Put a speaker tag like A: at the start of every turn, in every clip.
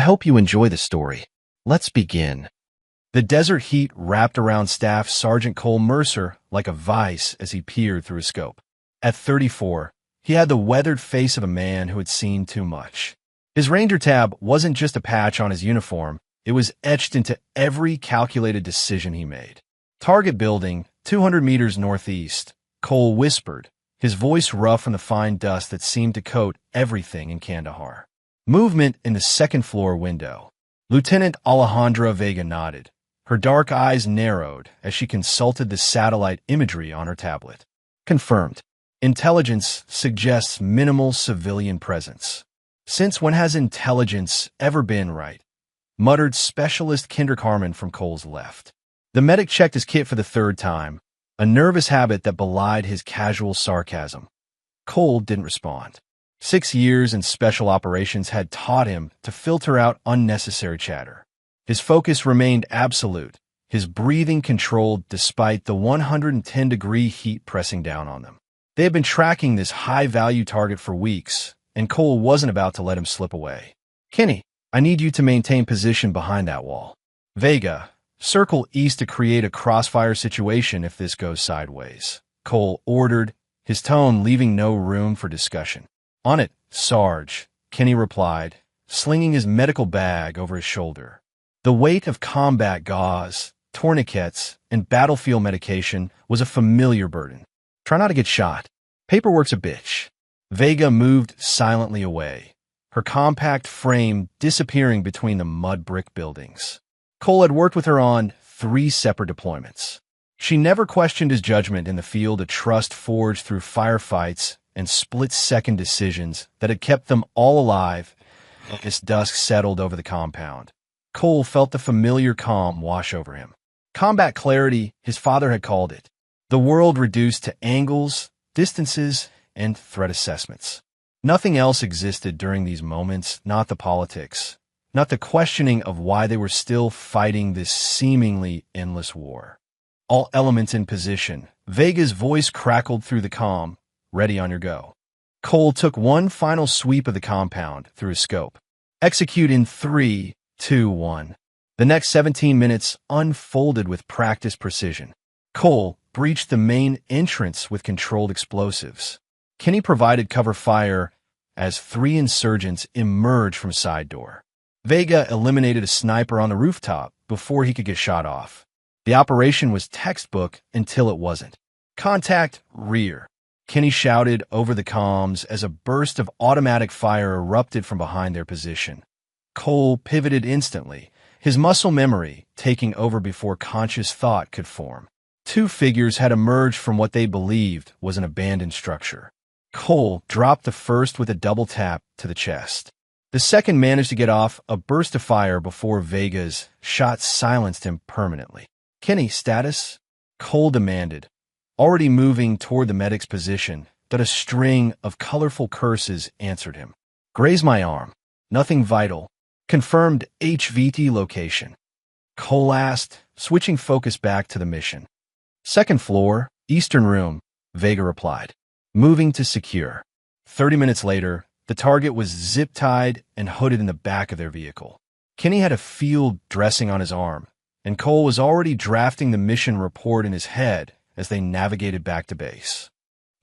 A: hope you enjoy the story. Let's begin. The desert heat wrapped around Staff Sergeant Cole Mercer like a vice as he peered through his scope. At 34, he had the weathered face of a man who had seen too much. His Ranger tab wasn't just a patch on his uniform, it was etched into every calculated decision he made. Target building, 200 meters northeast, Cole whispered, his voice rough from the fine dust that seemed to coat everything in Kandahar. Movement in the second-floor window. Lieutenant Alejandra Vega nodded. Her dark eyes narrowed as she consulted the satellite imagery on her tablet. Confirmed. Intelligence suggests minimal civilian presence. Since when has intelligence ever been right? Muttered Specialist Kindercarmen from Cole's left. The medic checked his kit for the third time, a nervous habit that belied his casual sarcasm. Cole didn't respond. 6 years in special operations had taught him to filter out unnecessary chatter. His focus remained absolute, his breathing controlled despite the 110-degree heat pressing down on them. They had been tracking this high-value target for weeks, and Cole wasn't about to let him slip away. "Kenny, I need you to maintain position behind that wall. Vega, circle east to create a crossfire situation if this goes sideways," Cole ordered, his tone leaving no room for discussion. "On it, Sarge," Kenny replied, slinging his medical bag over his shoulder. The weight of combat gauze, tourniquets, and battlefield medication was a familiar burden. "Try not to get shot. Paperwork's a bitch." Vega moved silently away, her compact frame disappearing between the mud brick buildings. Cole had worked with her on 3 separate deployments. She never questioned his judgment in the field, a trust forged through firefights and split-second decisions that had kept them all alive as dusk settled over the compound. Cole felt the familiar calm wash over him. Combat clarity, his father had called it. The world reduced to angles, distances, and threat assessments. Nothing else existed during these moments, not the politics, not the questioning of why they were still fighting this seemingly endless war. All elements in position, Vega's voice crackled through the calm. "Ready on your go." Cole took one final sweep of the compound through his scope. "Execute in 3, 2, 1. The next 17 minutes unfolded with practiced precision. Cole breached the main entrance with controlled explosives. Kenny provided cover fire as 3 insurgents emerged from side door. Vega eliminated a sniper on the rooftop before he could get shot off. The operation was textbook until it wasn't. "Contact, rear," Kenny shouted over the comms as a burst of automatic fire erupted from behind their position. Cole pivoted instantly, his muscle memory taking over before conscious thought could form. 2 figures had emerged from what they believed was an abandoned structure. Cole dropped the first with a double tap to the chest. The second managed to get off a burst of fire before Vega's shot silenced him permanently. "Kenny, status?" Cole demanded, already moving toward the medic's position, but a string of colorful curses answered him. "Graze my arm. Nothing vital. Confirmed HVT location." Cole asked, switching focus back to the mission. "Second floor, eastern room," Vega replied, moving to secure. 30 minutes later, the target was zip-tied and hooded in the back of their vehicle. Kenny had a field dressing on his arm, and Cole was already drafting the mission report in his head as they navigated back to base.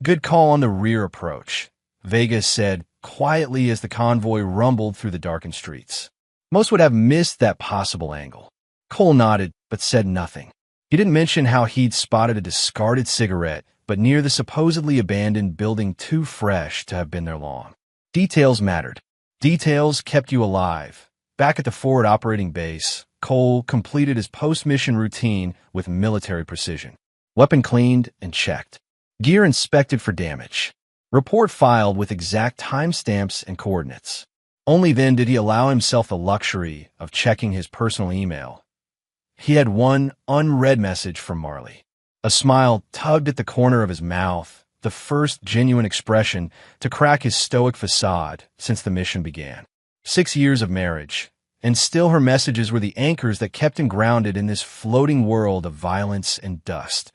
A: "Good call on the rear approach," Vega said quietly as the convoy rumbled through the darkened streets. Most would have missed that possible angle. Cole nodded, but said nothing. He didn't mention how he'd spotted a discarded cigarette, but near the supposedly abandoned building too fresh to have been there long. Details mattered. Details kept you alive. Back at the forward operating base, Cole completed his post-mission routine with military precision. Weapon cleaned and checked. Gear inspected for damage. Report filed with exact timestamps and coordinates. Only then did he allow himself the luxury of checking his personal email. He had one unread message from Marley. A smile tugged at the corner of his mouth, the first genuine expression to crack his stoic facade since the mission began. 6 years of marriage, and still her messages were the anchors that kept him grounded in this floating world of violence and dust.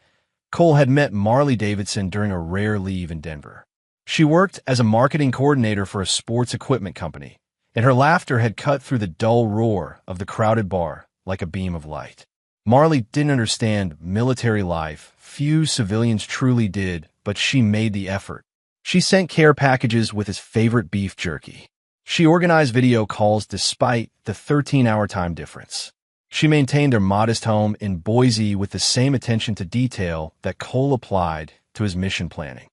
A: Cole had met Marley Davidson during a rare leave in Denver. She worked as a marketing coordinator for a sports equipment company, and her laughter had cut through the dull roar of the crowded bar like a beam of light. Marley didn't understand military life. Few civilians truly did, but she made the effort. She sent care packages with his favorite beef jerky. She organized video calls despite the 13-hour time difference. She maintained their modest home in Boise with the same attention to detail that Cole applied to his mission planning.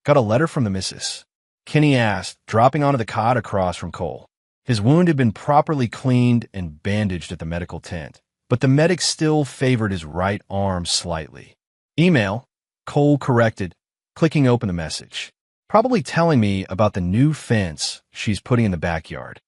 A: "Got a letter from the missus?" Kenny asked, dropping onto the cot across from Cole. His wound had been properly cleaned and bandaged at the medical tent, but the medic still favored his right arm slightly. "Email," Cole corrected, clicking open the message. "Probably telling me about the new fence she's putting in the backyard."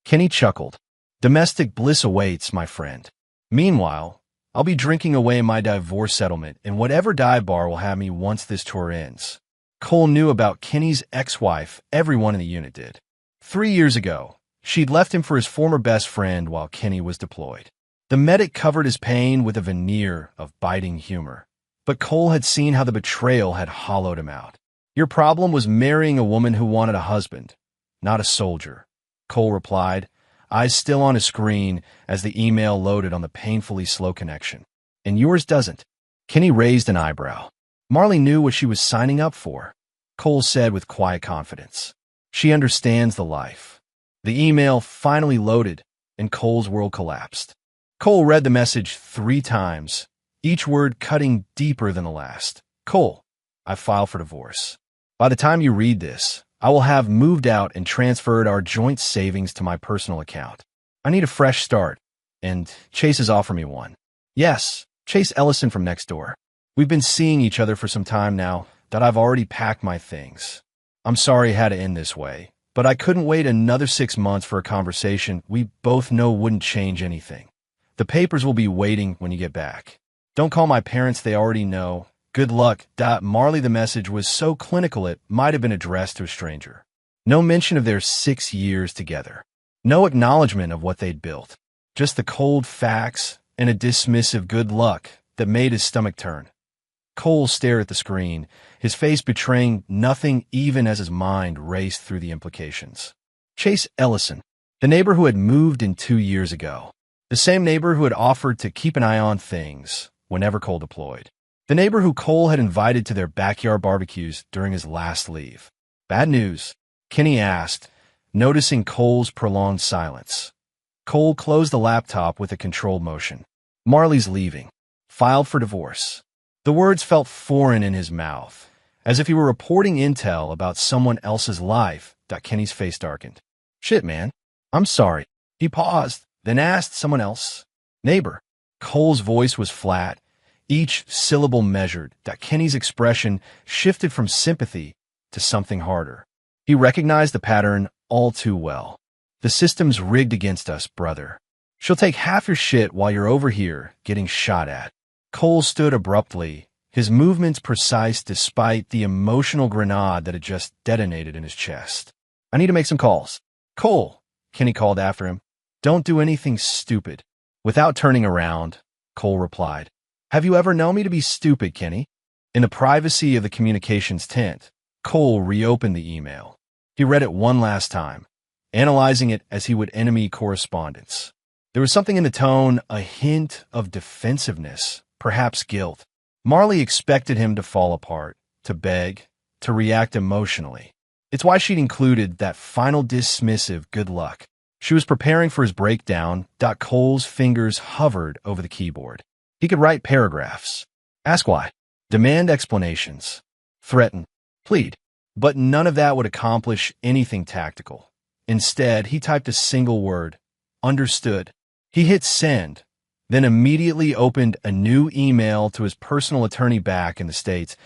A: Kenny chuckled. "Domestic bliss awaits, my friend. Meanwhile, I'll be drinking away in my divorce settlement in whatever dive bar will have me once this tour ends." Cole knew about Kenny's ex-wife. Everyone in the unit did. 3 years ago, she'd left him for his former best friend while Kenny was deployed. The medic covered his pain with a veneer of biting humor, but Cole had seen how the betrayal had hollowed him out. "Your problem was marrying a woman who wanted a husband, not a soldier," Cole replied, eyes still on his screen as the email loaded on the painfully slow connection. "And yours doesn't." Kenny raised an eyebrow. Marley knew what she was signing up for, Cole said with quiet confidence. "She understands the life." The email finally loaded, and Cole's world collapsed. Cole read the message 3 times, each word cutting deeper than the last. "Cole, I filed for divorce. By the time you read this, I will have moved out and transferred our joint savings to my personal account. I need a fresh start, and Chase has offered me one." "Yes, Chase Ellison from next door. We've been seeing each other for some time now that I've already packed my things. I'm sorry it had to end this way, but I couldn't wait another 6 months for a conversation we both know wouldn't change anything. The papers will be waiting when you get back. Don't call my parents, they already know. Good luck." Marley, the message was so clinical it might have been addressed to a stranger. No mention of their 6 years together. No acknowledgement of what they'd built. Just the cold facts and a dismissive good luck that made his stomach turn. Cole stared at the screen, his face betraying nothing even as his mind raced through the implications. Chase Ellison, the neighbor who had moved in 2 years ago. The same neighbor who had offered to keep an eye on things whenever Cole deployed. The neighbor who Cole had invited to their backyard barbecues during his last leave. "Bad news?" Kenny asked, noticing Cole's prolonged silence. Cole closed the laptop with a controlled motion. "Marley's leaving. Filed for divorce." The words felt foreign in his mouth, as if he were reporting intel about someone else's life. Kenny's face darkened. "Shit, man. I'm sorry." He paused, then asked someone else. "Neighbor." Cole's voice was flat, each syllable measured. Kenny's expression shifted from sympathy to something harder. He recognized the pattern all too well. "The system's rigged against us, brother. She'll take half your shit while you're over here getting shot at." Cole stood abruptly, his movements precise despite the emotional grenade that had just detonated in his chest. "I need to make some calls." "Cole," Kenny called after him. "Don't do anything stupid." Without turning around, Cole replied, "Have you ever known me to be stupid, Kenny?" In the privacy of the communications tent, Cole reopened the email. He read it one last time, analyzing it as he would enemy correspondence. There was something in the tone, a hint of defensiveness, perhaps guilt. Marley expected him to fall apart, to beg, to react emotionally. It's why she'd included that final dismissive good luck. She was preparing for his breakdown. Cole's fingers hovered over the keyboard. He could write paragraphs. Ask why. Demand explanations. Threaten. Plead. But none of that would accomplish anything tactical. Instead, he typed a single word. Understood. He hit send, then immediately opened a new email to his personal attorney back in the States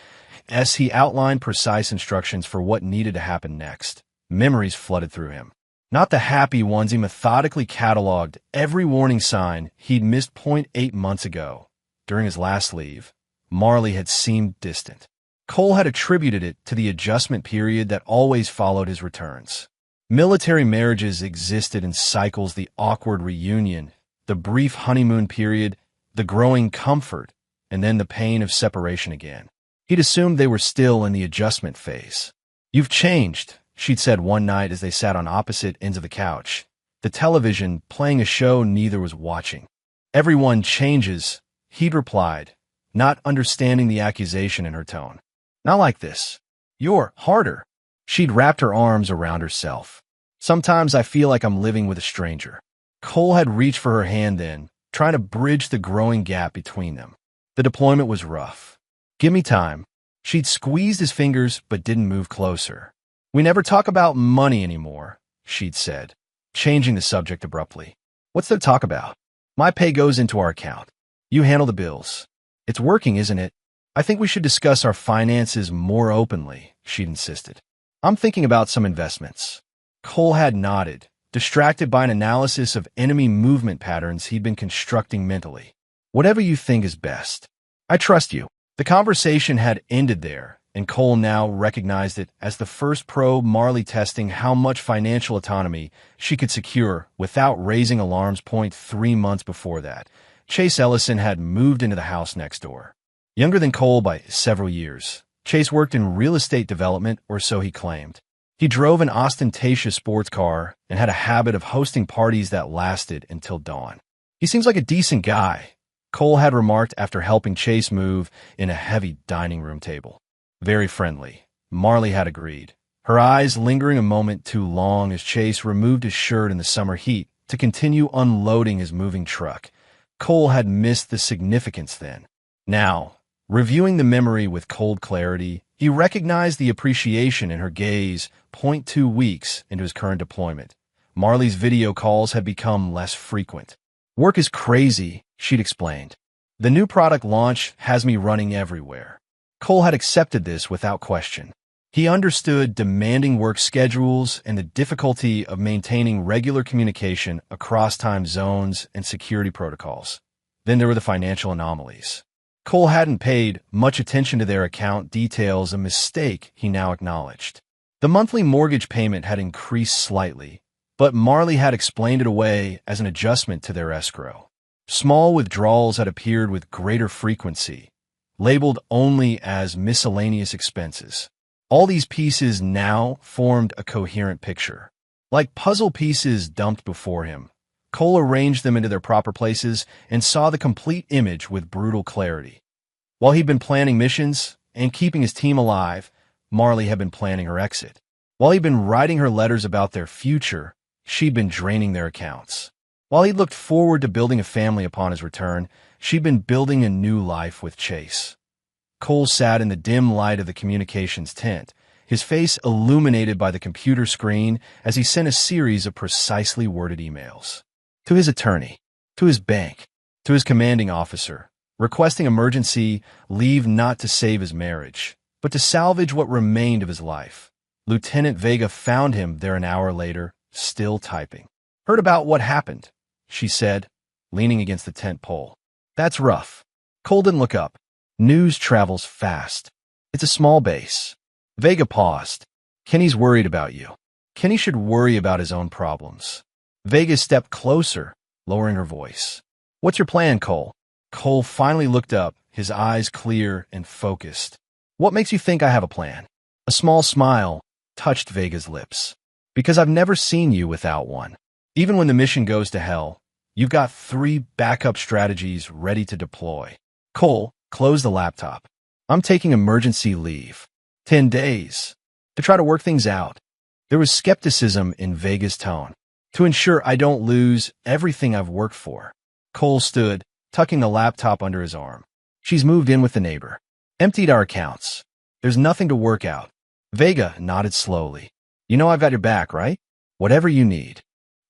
A: as he outlined precise instructions for what needed to happen next. Memories flooded through him. Not the happy ones. He methodically cataloged every warning sign he'd missed 0.8 months ago. During his last leave, Marley had seemed distant. Cole had attributed it to the adjustment period that always followed his returns. Military marriages existed in cycles: the awkward reunion, the brief honeymoon period, the growing comfort, and then the pain of separation again. He'd assumed they were still in the adjustment phase. "You've changed," she'd said one night as they sat on opposite ends of the couch. the television playing a show neither was watching. "Everyone changes," he'd replied, not understanding the accusation in her tone. "Not like this. You're harder." She'd wrapped her arms around herself. "Sometimes I feel like I'm living with a stranger." Cole had reached for her hand then, trying to bridge the growing gap between them. The deployment was rough. "Give me time." She'd squeezed his fingers but didn't move closer. "We never talk about money anymore," she'd said, changing the subject abruptly. "What's there to talk about? My pay goes into our account. You handle the bills. It's working, isn't it? I think we should discuss our finances more openly," she'd insisted. "I'm thinking about some investments." Cole had nodded, distracted by an analysis of enemy movement patterns he'd been constructing mentally. "Whatever you think is best. I trust you." The conversation had ended there, and Cole now recognized it as the first probe Marley testing how much financial autonomy she could secure without raising alarms. 3 months before that, Chase Ellison had moved into the house next door. Younger than Cole by several years, Chase worked in real estate development, or so he claimed. He drove an ostentatious sports car and had a habit of hosting parties that lasted until dawn. "He seems like a decent guy," Cole had remarked after helping Chase move in a heavy dining room table. "Very friendly," Marley had agreed, her eyes lingering a moment too long as Chase removed his shirt in the summer heat to continue unloading his moving truck. Cole had missed the significance then. Now, reviewing the memory with cold clarity, he recognized the appreciation in her gaze. 2 weeks into his current deployment, Marley's video calls had become less frequent. "Work is crazy," she'd explained. "The new product launch has me running everywhere." Cole had accepted this without question. He understood demanding work schedules and the difficulty of maintaining regular communication across time zones and security protocols. Then there were the financial anomalies. Cole hadn't paid much attention to their account details, a mistake he now acknowledged. The monthly mortgage payment had increased slightly, but Marley had explained it away as an adjustment to their escrow. Small withdrawals had appeared with greater frequency, labeled only as miscellaneous expenses. All these pieces now formed a coherent picture. Like puzzle pieces dumped before him, Cole arranged them into their proper places and saw the complete image with brutal clarity. While he'd been planning missions and keeping his team alive, Marley had been planning her exit. While he'd been writing her letters about their future, she'd been draining their accounts. While he'd looked forward to building a family upon his return, she'd been building a new life with Chase. Cole sat in the dim light of the communications tent, his face illuminated by the computer screen as he sent a series of precisely worded emails. To his attorney, to his bank, to his commanding officer, requesting emergency leave not to save his marriage, but to salvage what remained of his life. Lieutenant Vega found him there an hour later, still typing. "Heard about what happened," she said, leaning against the tent pole. "That's rough." Cole didn't look up. "News travels fast. It's a small base." Vega paused. "Kenny's worried about you. Kenny should worry about his own problems." Vega stepped closer, lowering her voice. "What's your plan, Cole?" Cole finally looked up, his eyes clear and focused. "What makes you think I have a plan?" A small smile touched Vega's lips. "Because I've never seen you without one. Even when the mission goes to hell, you've got 3 backup strategies ready to deploy." Cole closed the laptop. "I'm taking emergency leave. 10 days. To try to work things out." There was skepticism in Vega's tone. "To ensure I don't lose everything I've worked for." Cole stood, tucking the laptop under his arm. "She's moved in with the neighbor. Emptied our accounts. There's nothing to work out." Vega nodded slowly. "You know I've got your back, right? Whatever you need."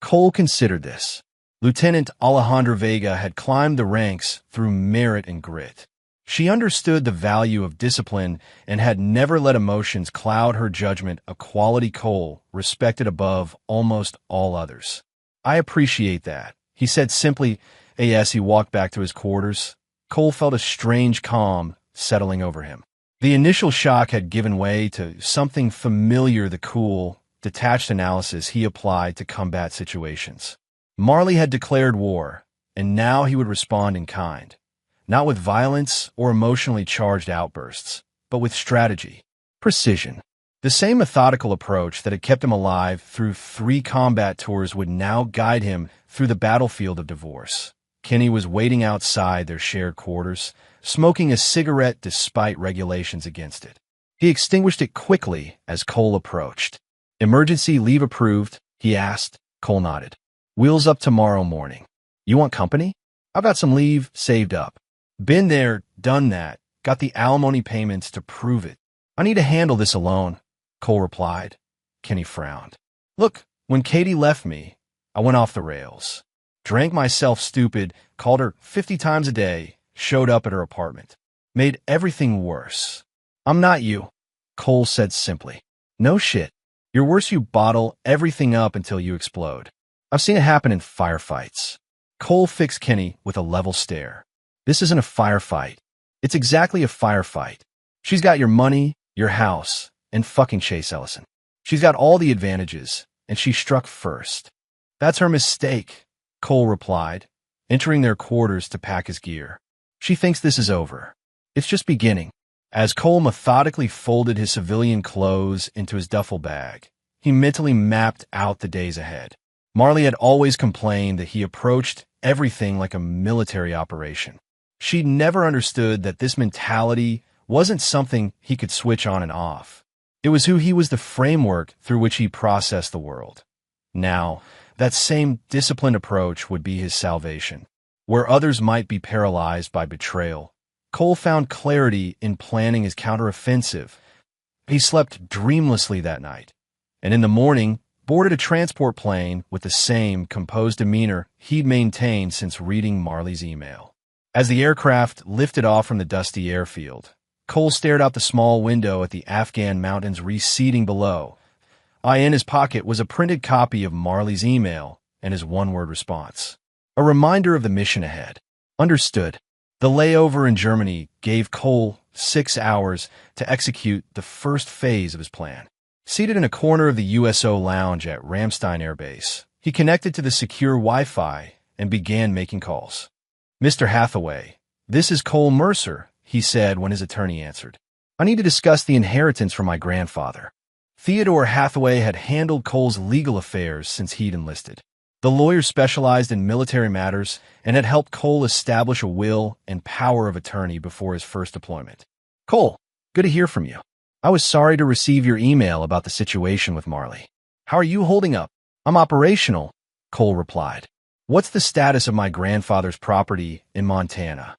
A: Cole considered this. Lieutenant Alejandra Vega had climbed the ranks through merit and grit. She understood the value of discipline and had never let emotions cloud her judgment, a quality Cole respected above almost all others. "I appreciate that," he said simply as he walked back to his quarters. Cole felt a strange calm settling over him. The initial shock had given way to something familiar, the cool, detached analysis he applied to combat situations. Marley had declared war, and now he would respond in kind. Not with violence or emotionally charged outbursts, but with strategy, precision. The same methodical approach that had kept him alive through 3 combat tours would now guide him through the battlefield of divorce. Kenny was waiting outside their shared quarters, smoking a cigarette despite regulations against it. He extinguished it quickly as Cole approached. "Emergency leave approved?" he asked. Cole nodded. "Wheels up tomorrow morning. You want company? I've got some leave saved up." "Been there, done that. Got the alimony payments to prove it. I need to handle this alone," Cole replied. Kenny frowned. "Look, when Katie left me, I went off the rails. Drank myself stupid, called her 50 times a day, showed up at her apartment. Made everything worse. I'm not you," Cole said simply. "No shit. You're worse. You bottle everything up until you explode. I've seen it happen in firefights." Cole fixed Kenny with a level stare. "This isn't a firefight. It's exactly a firefight. She's got your money, your house, and fucking Chase Ellison. She's got all the advantages, and she struck first." "That's her mistake," Cole replied, entering their quarters to pack his gear. "She thinks this is over. It's just beginning." As Cole methodically folded his civilian clothes into his duffel bag, he mentally mapped out the days ahead. Marley had always complained that he approached everything like a military operation. She'd never understood that this mentality wasn't something he could switch on and off. It was who he was, the framework through which he processed the world. Now, that same disciplined approach would be his salvation. Where others might be paralyzed by betrayal, Cole found clarity in planning his counteroffensive. He slept dreamlessly that night, and in the morning boarded a transport plane with the same composed demeanor he'd maintained since reading Marley's email. As the aircraft lifted off from the dusty airfield, Cole stared out the small window at the Afghan mountains receding below. In his pocket was a printed copy of Marley's email and his one-word response. A reminder of the mission ahead. Understood. The layover in Germany gave Cole 6 hours to execute the first phase of his plan. Seated in a corner of the USO lounge at Ramstein Air Base, he connected to the secure Wi-Fi and began making calls. "Mr. Hathaway, this is Cole Mercer," he said when his attorney answered. "I need to discuss the inheritance from my grandfather." Theodore Hathaway had handled Cole's legal affairs since he'd enlisted. The lawyer specialized in military matters and had helped Cole establish a will and power of attorney before his first deployment. "Cole, good to hear from you. I was sorry to receive your email about the situation with Marley. How are you holding up?" "I'm operational," Cole replied. "What's the status of my grandfather's property in Montana?"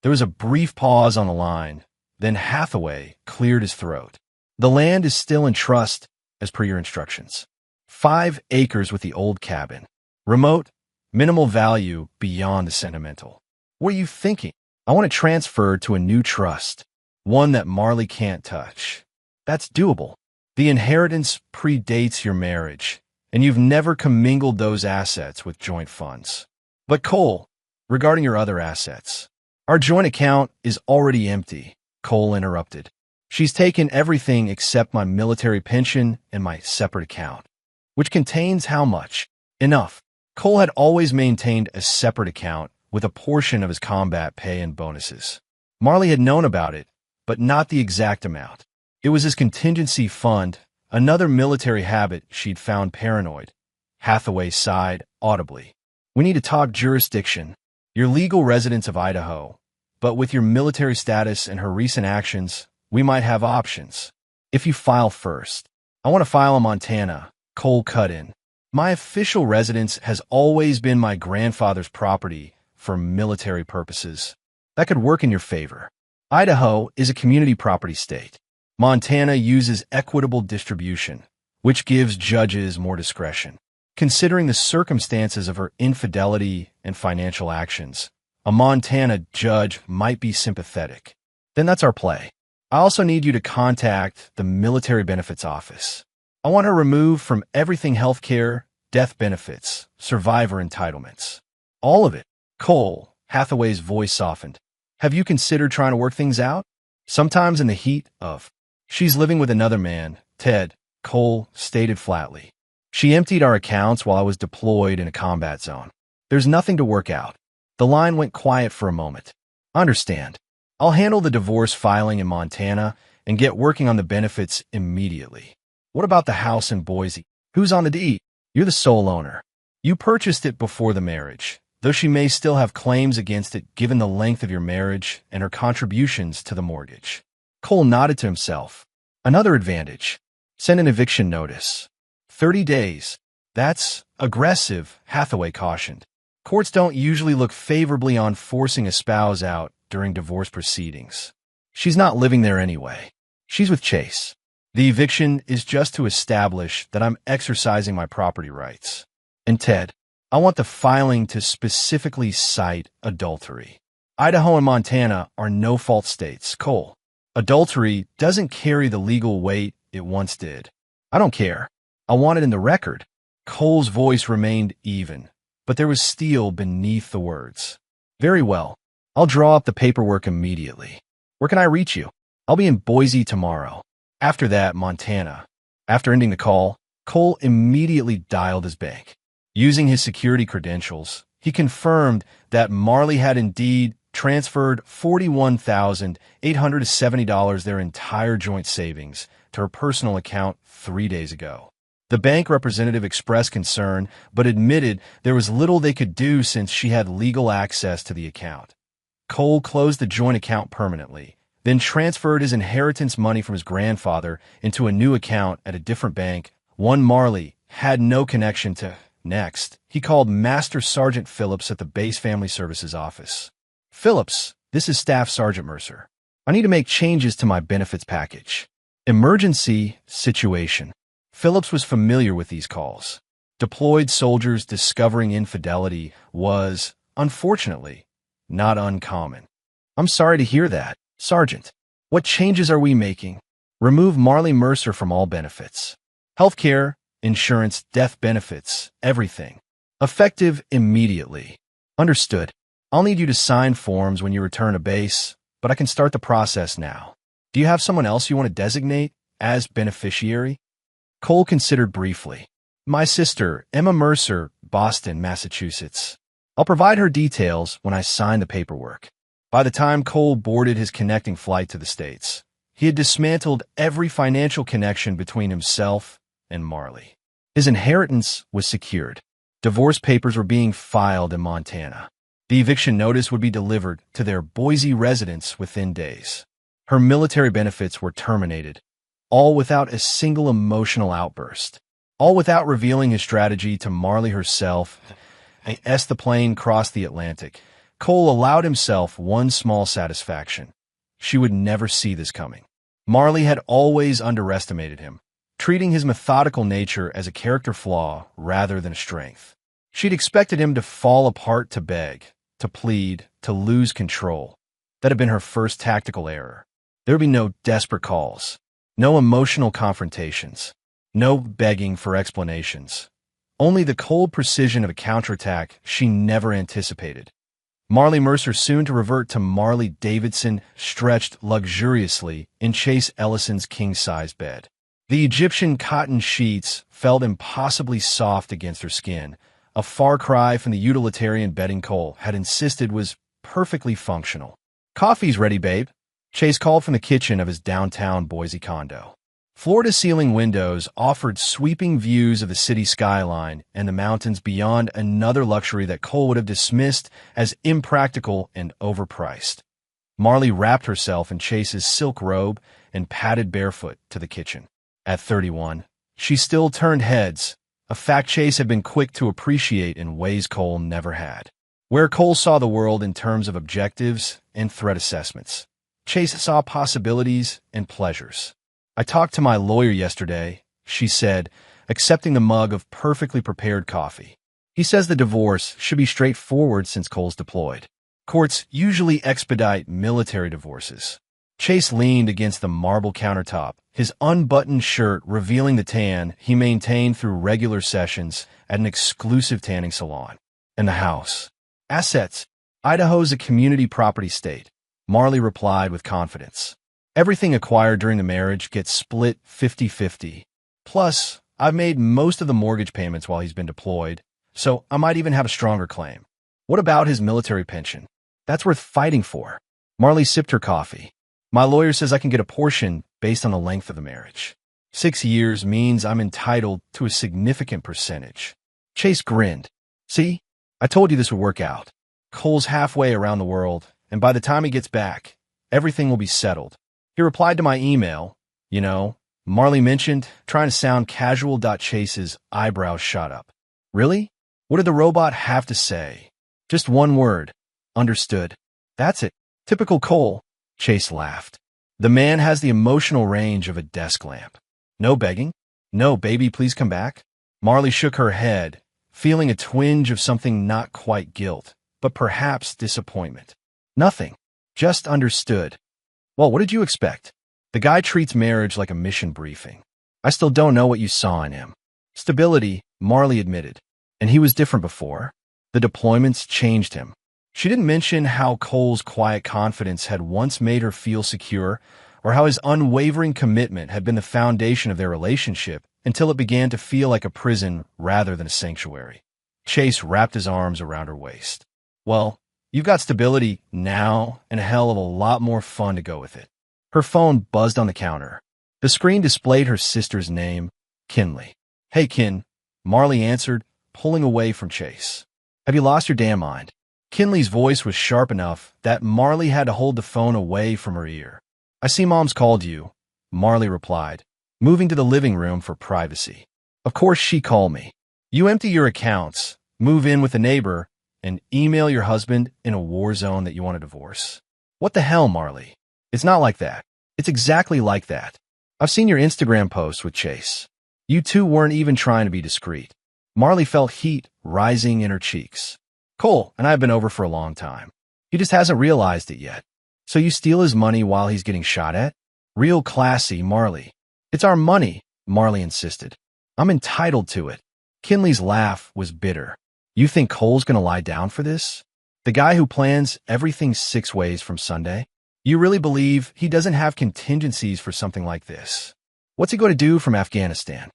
A: There was a brief pause on the line, then Hathaway cleared his throat. "The land is still in trust, as per your instructions. 5 acres with the old cabin. Remote, minimal value beyond the sentimental. What are you thinking?" "I want to transfer to a new trust, one that Marley can't touch." "That's doable. The inheritance predates your marriage, and you've never commingled those assets with joint funds." "But Cole, regarding your other assets, our joint account is already empty," Cole interrupted. "She's taken everything except my military pension and my separate account." "Which contains how much?" "Enough." Cole had always maintained a separate account with a portion of his combat pay and bonuses. Marley had known about it, but not the exact amount. It was his contingency fund, another military habit she'd found paranoid. Hathaway sighed audibly. "We need to talk jurisdiction. You're legal residents of Idaho, but with your military status and her recent actions, we might have options. If you file first." "I want to file in Montana," Cole cut in. "My official residence has always been my grandfather's property for military purposes." "That could work in your favor. Idaho is a community property state. Montana uses equitable distribution, which gives judges more discretion. Considering the circumstances of her infidelity and financial actions, a Montana judge might be sympathetic." "Then that's our play. I also need you to contact the Military Benefits Office. I want her removed from everything healthcare, death benefits, survivor entitlements. All of it." "Cole," Hathaway's voice softened. "Have you considered trying to work things out? Sometimes in the heat of..." "She's living with another man, Ted," Cole stated flatly. "She emptied our accounts while I was deployed in a combat zone. There's nothing to work out." The line went quiet for a moment. "I understand. I'll handle the divorce filing in Montana and get working on the benefits immediately. What about the house in Boise? Who's on the deed? You're the sole owner. You purchased it before the marriage, though she may still have claims against it given the length of your marriage and her contributions to the mortgage. Cole nodded to himself. Another advantage. Send an eviction notice. 30 days. That's aggressive, Hathaway cautioned. Courts don't usually look favorably on forcing a spouse out during divorce proceedings. She's not living there anyway. She's with Chase. The eviction is just to establish that I'm exercising my property rights. And Ted, I want the filing to specifically cite adultery. Idaho and Montana are no-fault states, Cole. Adultery doesn't carry the legal weight it once did. I don't care. I want it in the record. Cole's voice remained even, but there was steel beneath the words. Very well. I'll draw up the paperwork immediately. Where can I reach you? I'll be in Boise tomorrow. After that, Montana. After ending the call, Cole immediately dialed his bank. Using his security credentials, he confirmed that Marley had indeed transferred $41,870, their entire joint savings, to her personal account 3 days ago. The bank representative expressed concern, but admitted there was little they could do since she had legal access to the account. Cole closed the joint account permanently, then transferred his inheritance money from his grandfather into a new account at a different bank, one Marley had no connection to. Next, he called Master Sergeant Phillips at the Base Family Services office. Phillips, this is Staff Sergeant Mercer. I need to make changes to my benefits package. Emergency situation. Phillips was familiar with these calls. Deployed soldiers discovering infidelity was, unfortunately, not uncommon. I'm sorry to hear that, Sergeant. What changes are we making? Remove Marley Mercer from all benefits. Healthcare, insurance, death benefits, everything. Effective immediately. Understood. I'll need you to sign forms when you return to base, but I can start the process now. Do you have someone else you want to designate as beneficiary? Cole considered briefly. My sister, Emma Mercer, Boston, Massachusetts. I'll provide her details when I sign the paperwork. By the time Cole boarded his connecting flight to the States, he had dismantled every financial connection between himself and Marley. His inheritance was secured. Divorce papers were being filed in Montana. The eviction notice would be delivered to their Boise residence within days. Her military benefits were terminated, all without a single emotional outburst, all without revealing his strategy to Marley herself. As the plane crossed the Atlantic, Cole allowed himself one small satisfaction. She would never see this coming. Marley had always underestimated him, treating his methodical nature as a character flaw rather than a strength. She'd expected him to fall apart, to beg, to plead, to lose control. That had been her first tactical error. There would be no desperate calls, no emotional confrontations, no begging for explanations. Only the cold precision of a counterattack she never anticipated. Marley Mercer, soon to revert to Marley Davidson, stretched luxuriously in Chase Ellison's king-size bed. The Egyptian cotton sheets felt impossibly soft against her skin, a far cry from the utilitarian bedding Cole had insisted was perfectly functional. Coffee's ready, babe, Chase called from the kitchen of his downtown Boise condo. Floor-to-ceiling windows offered sweeping views of the city skyline and the mountains beyond, another luxury that Cole would have dismissed as impractical and overpriced. Marley wrapped herself in Chase's silk robe and padded barefoot to the kitchen. At 31, she still turned heads, a fact Chase had been quick to appreciate in ways Cole never had. Where Cole saw the world in terms of objectives and threat assessments, Chase saw possibilities and pleasures. I talked to my lawyer yesterday, she said, accepting the mug of perfectly prepared coffee. He says the divorce should be straightforward since Cole's deployed. Courts usually expedite military divorces. Chase leaned against the marble countertop, his unbuttoned shirt revealing the tan he maintained through regular sessions at an exclusive tanning salon. And the house. Assets. Idaho's a community property state, Marley replied with confidence. Everything acquired during the marriage gets split 50-50. Plus, I've made most of the mortgage payments while he's been deployed, so I might even have a stronger claim. What about his military pension? That's worth fighting for. Marley sipped her coffee. My lawyer says I can get a portion based on the length of the marriage. 6 years means I'm entitled to a significant percentage. Chase grinned. See? I told you this would work out. Cole's halfway around the world, and by the time he gets back, everything will be settled. He replied to my email. You know, Marley mentioned, trying to sound casual. Chase's eyebrows shot up. Really? What did the robot have to say? Just one word. Understood. That's it. Typical Cole. Chase laughed. The man has the emotional range of a desk lamp. No begging? No, baby, please come back? Marley shook her head, feeling a twinge of something not quite guilt, but perhaps disappointment. Nothing. Just understood. Well, what did you expect? The guy treats marriage like a mission briefing. I still don't know what you saw in him. Stability, Marley admitted. And he was different before. The deployments changed him. She didn't mention how Cole's quiet confidence had once made her feel secure, or how his unwavering commitment had been the foundation of their relationship until it began to feel like a prison rather than a sanctuary. Chase wrapped his arms around her waist. Well, you've got stability now and a hell of a lot more fun to go with it. Her phone buzzed on the counter. The screen displayed her sister's name, Kinley. Hey, Kin, Marley answered, pulling away from Chase. Have you lost your damn mind? Kinley's voice was sharp enough that Marley had to hold the phone away from her ear. I see Mom's called you, Marley replied, moving to the living room for privacy. Of course she called me. You empty your accounts, move in with a neighbor, and email your husband in a war zone that you want a divorce. What the hell, Marley? It's not like that. It's exactly like that. I've seen your Instagram posts with Chase. You two weren't even trying to be discreet. Marley felt heat rising in her cheeks. Cole and I have been over for a long time. He just hasn't realized it yet. So you steal his money while he's getting shot at? Real classy, Marley. It's our money, Marley insisted. I'm entitled to it. Kinley's laugh was bitter. You think Cole's gonna lie down for this? The guy who plans everything 6 ways from Sunday? You really believe he doesn't have contingencies for something like this? What's he going to do from Afghanistan?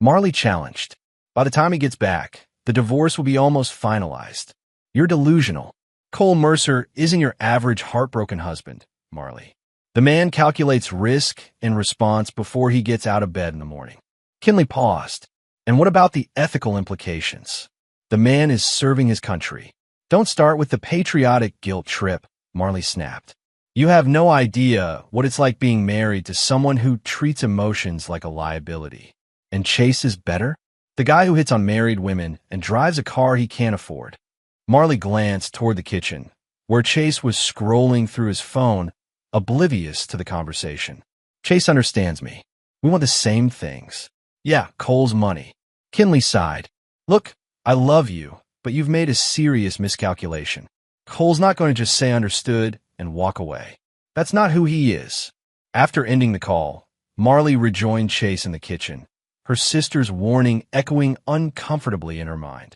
A: Marley challenged. By the time he gets back, the divorce will be almost finalized. You're delusional. Cole Mercer isn't your average heartbroken husband, Marley. The man calculates risk and response before he gets out of bed in the morning. Kinley paused. And what about the ethical implications? The man is serving his country. Don't start with the patriotic guilt trip, Marley snapped. You have no idea what it's like being married to someone who treats emotions like a liability. And Chase is better? The guy who hits on married women and drives a car he can't afford. Marley glanced toward the kitchen, where Chase was scrolling through his phone, oblivious to the conversation. Chase understands me. We want the same things. Yeah, Cole's money. Kinley sighed. Look, I love you, but you've made a serious miscalculation. Cole's not going to just say understood and walk away. That's not who he is. After ending the call, Marley rejoined Chase in the kitchen, her sister's warning echoing uncomfortably in her mind.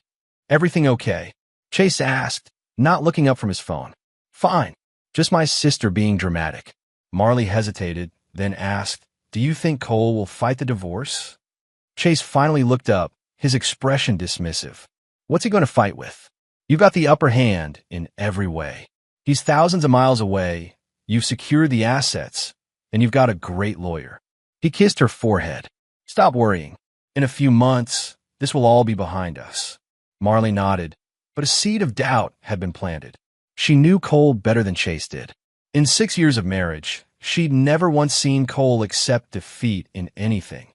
A: Everything okay? Chase asked, not looking up from his phone. Fine. Just my sister being dramatic. Marley hesitated, then asked, do you think Cole will fight the divorce? Chase finally looked up, his expression dismissive. What's he going to fight with? You've got the upper hand in every way. He's thousands of miles away, you've secured the assets, and you've got a great lawyer. He kissed her forehead. Stop worrying. In a few months, this will all be behind us. Marley nodded, but a seed of doubt had been planted. She knew Cole better than Chase did. In 6 years of marriage, she'd never once seen Cole accept defeat in anything.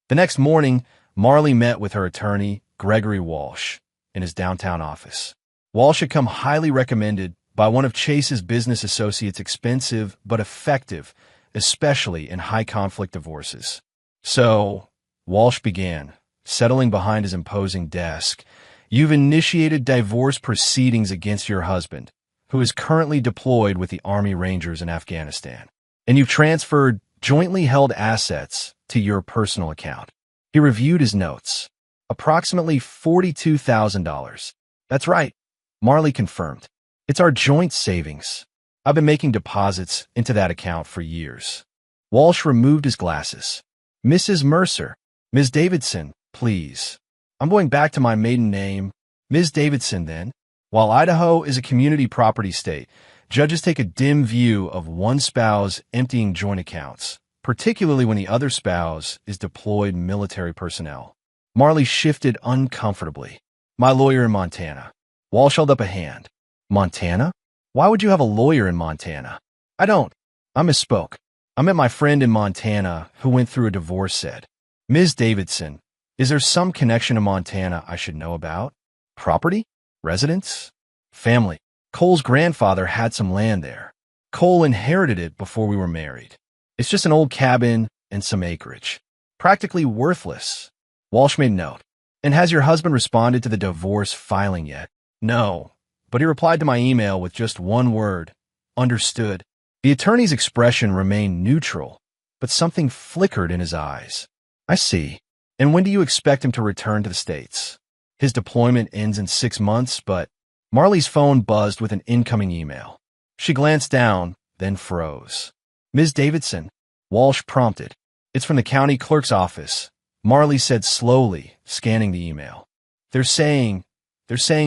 A: The next morning, Marley met with her attorney, Gregory Walsh, in his downtown office. Walsh had come highly recommended by one of Chase's business associates, expensive but effective, especially in high-conflict divorces. So, Walsh began, settling behind his imposing desk. You've initiated divorce proceedings against your husband, who is currently deployed with the Army Rangers in Afghanistan. And you've transferred jointly held assets to your personal account. He reviewed his notes. Approximately $42,000. That's right, Marley confirmed. It's our joint savings. I've been making deposits into that account for years. Walsh removed his glasses. Mrs. Mercer, Ms. Davidson, please. I'm going back to my maiden name, Ms. Davidson then. While Idaho is a community property state, judges take a dim view of one spouse emptying joint accounts, particularly when the other spouse is deployed military personnel. Marley shifted uncomfortably. My lawyer in Montana. Walsh held up a hand. Montana? Why would you have a lawyer in Montana? I don't. I misspoke. I met my friend in Montana who went through a divorce said. Ms. Davidson, is there some connection to Montana I should know about? Property? Residence? Family. Cole's grandfather had some land there. Cole inherited it before we were married. It's just an old cabin and some acreage. Practically worthless. Walsh made note. And has your husband responded to the divorce filing yet? No, but he replied to my email with just one word. Understood. The attorney's expression remained neutral, but something flickered in his eyes. I see. And when do you expect him to return to the States? His deployment ends in 6 months, but Marley's phone buzzed with an incoming email. She glanced down, then froze. Ms. Davidson, Walsh prompted. It's from the county clerk's office, Marley said slowly, scanning the email. They're saying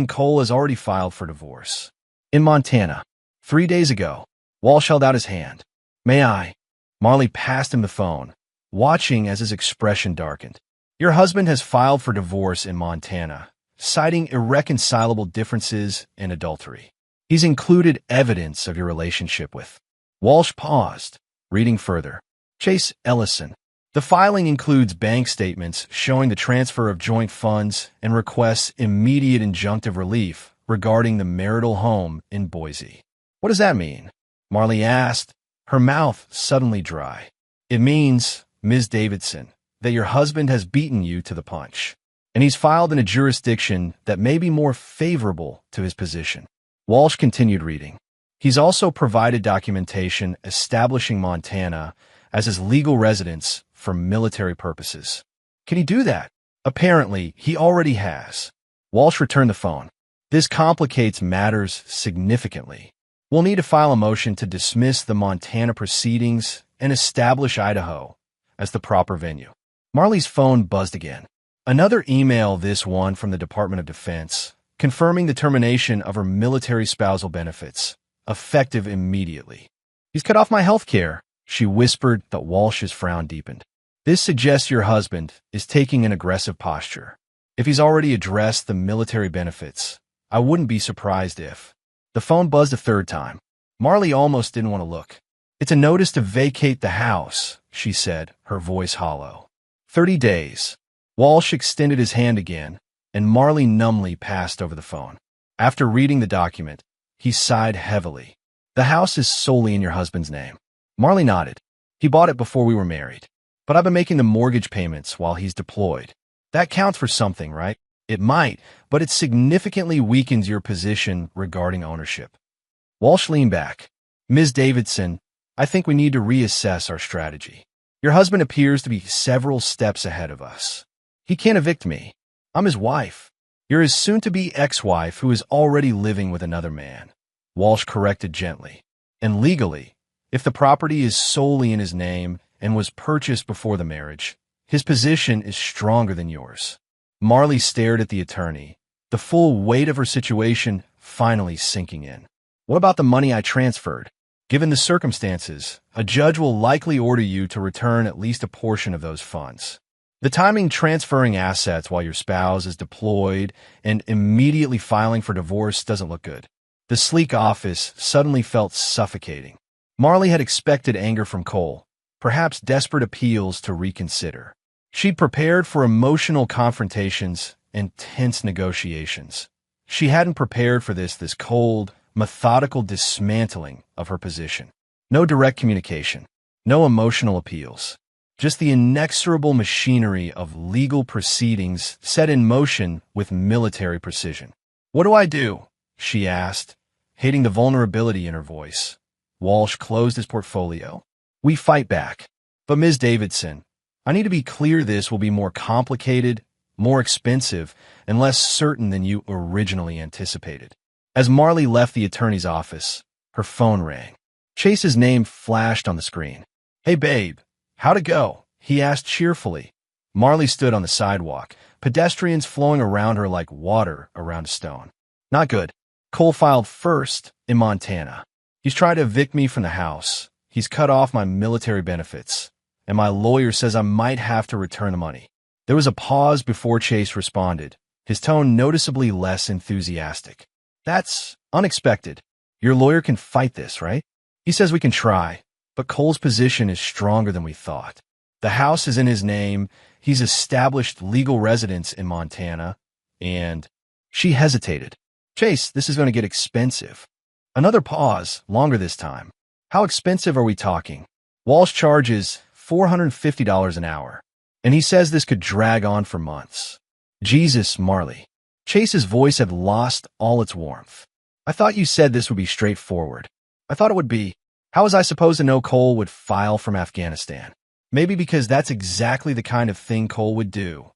A: Cole has already filed for divorce. In Montana. 3 days ago. Walsh held out his hand. May I? Marley passed him the phone, watching as his expression darkened. Your husband has filed for divorce in Montana, citing irreconcilable differences and adultery. He's included evidence of your relationship with. Walsh paused, reading further. Chase Ellison. The filing includes bank statements showing the transfer of joint funds and requests immediate injunctive relief regarding the marital home in Boise. What does that mean? Marley asked, her mouth suddenly dry. It means, Ms. Davidson, that your husband has beaten you to the punch, and he's filed in a jurisdiction that may be more favorable to his position. Walsh continued reading. He's also provided documentation establishing Montana as his legal residence for military purposes. Can he do that? Apparently, he already has. Walsh returned the phone. This complicates matters significantly. We'll need to file a motion to dismiss the Montana proceedings and establish Idaho as the proper venue. Marley's phone buzzed again. Another email, this one from the Department of Defense, confirming the termination of her military spousal benefits, effective immediately. He's cut off my health care, she whispered, but Walsh's frown deepened. This suggests your husband is taking an aggressive posture. If he's already addressed the military benefits, I wouldn't be surprised if. The phone buzzed a third time. Marley almost didn't want to look. It's a notice to vacate the house, she said, her voice hollow. 30 days. Walsh extended his hand again, and Marley numbly passed over the phone. After reading the document, he sighed heavily. The house is solely in your husband's name. Marley nodded. He bought it before we were married. But I've been making the mortgage payments while he's deployed. That counts for something, right? It might, but it significantly weakens your position regarding ownership. Walsh leaned back. Ms. Davidson, I think we need to reassess our strategy. Your husband appears to be several steps ahead of us. He can't evict me. I'm his wife. You're his soon-to-be ex-wife who is already living with another man. Walsh corrected gently. And legally, if the property is solely in his name and was purchased before the marriage, his position is stronger than yours. Marley stared at the attorney, the full weight of her situation finally sinking in. What about the money I transferred? Given the circumstances, a judge will likely order you to return at least a portion of those funds. The timing transferring assets while your spouse is deployed and immediately filing for divorce doesn't look good. The sleek office suddenly felt suffocating. Marley had expected anger from Cole, perhaps desperate appeals to reconsider. She'd prepared for emotional confrontations and tense negotiations. She hadn't prepared for this cold, methodical dismantling of her position. No direct communication, no emotional appeals, just the inexorable machinery of legal proceedings set in motion with military precision. What do I do? She asked, hating the vulnerability in her voice. Walsh closed his portfolio. We fight back. But Ms. Davidson, I need to be clear this will be more complicated, more expensive, and less certain than you originally anticipated. As Marley left the attorney's office, her phone rang. Chase's name flashed on the screen. Hey babe, how'd it go? He asked cheerfully. Marley stood on the sidewalk, pedestrians flowing around her like water around a stone. Not good. Cole filed first in Montana. He's tried to evict me from the house. He's cut off my military benefits. and my lawyer says I might have to return the money. There was a pause before Chase responded, his tone noticeably less enthusiastic. That's unexpected. Your lawyer can fight this, right? He says we can try, but Cole's position is stronger than we thought. The house is in his name, he's established legal residence in Montana, and she hesitated. Chase, this is going to get expensive. Another pause, longer this time. How expensive are we talking? Walsh charges $450 an hour, and he says this could drag on for months. Jesus, Marley. Chase's voice had lost all its warmth. I thought you said this would be straightforward. I thought it would be. How was I supposed to know Cole would file from Afghanistan? Maybe because that's exactly the kind of thing Cole would do.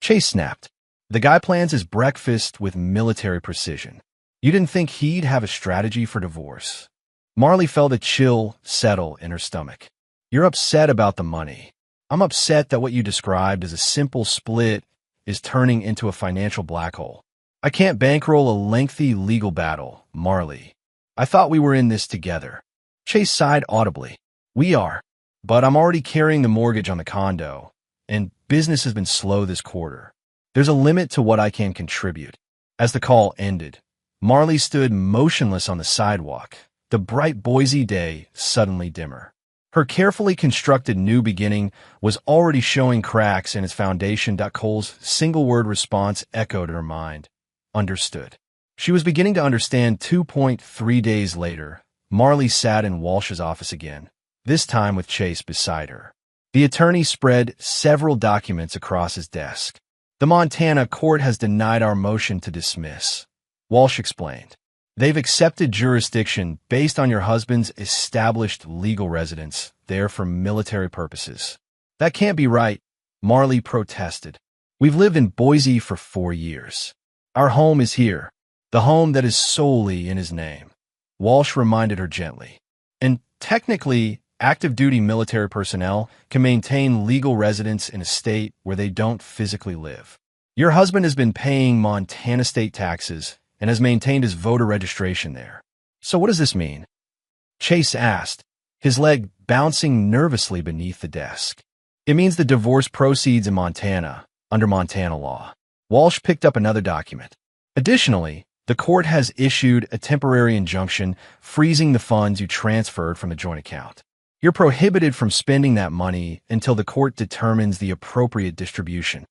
A: Chase snapped. The guy plans his breakfast with military precision. You didn't think he'd have a strategy for divorce. Marley felt a chill settle in her stomach. You're upset about the money. I'm upset that what you described as a simple split is turning into a financial black hole. I can't bankroll a lengthy legal battle, Marley. I thought we were in this together. Chase sighed audibly. We are, but I'm already carrying the mortgage on the condo, and business has been slow this quarter. There's a limit to what I can contribute. As the call ended, Marley stood motionless on the sidewalk, the bright Boise day suddenly dimmer. Her carefully constructed new beginning was already showing cracks in its foundation. Cole's single-word response echoed in her mind. Understood. She was beginning to understand. 2.3 days later, Marley sat in Walsh's office again, this time with Chase beside her. The attorney spread several documents across his desk. The Montana court has denied our motion to dismiss, Walsh explained. They've accepted jurisdiction based on your husband's established legal residence there for military purposes. That can't be right, Marley protested. We've lived in Boise for 4 years. Our home is here, the home that is solely in his name. Walsh reminded her gently. And technically, active-duty military personnel can maintain legal residence in a state where they don't physically live. Your husband has been paying Montana state taxes and has maintained his voter registration there. So what does this mean? Chase asked, his leg bouncing nervously beneath the desk. It means the divorce proceeds in Montana, under Montana law. Walsh picked up another document. Additionally, the court has issued a temporary injunction freezing the funds you transferred from the joint account. You're prohibited from spending that money until the court determines the appropriate distribution.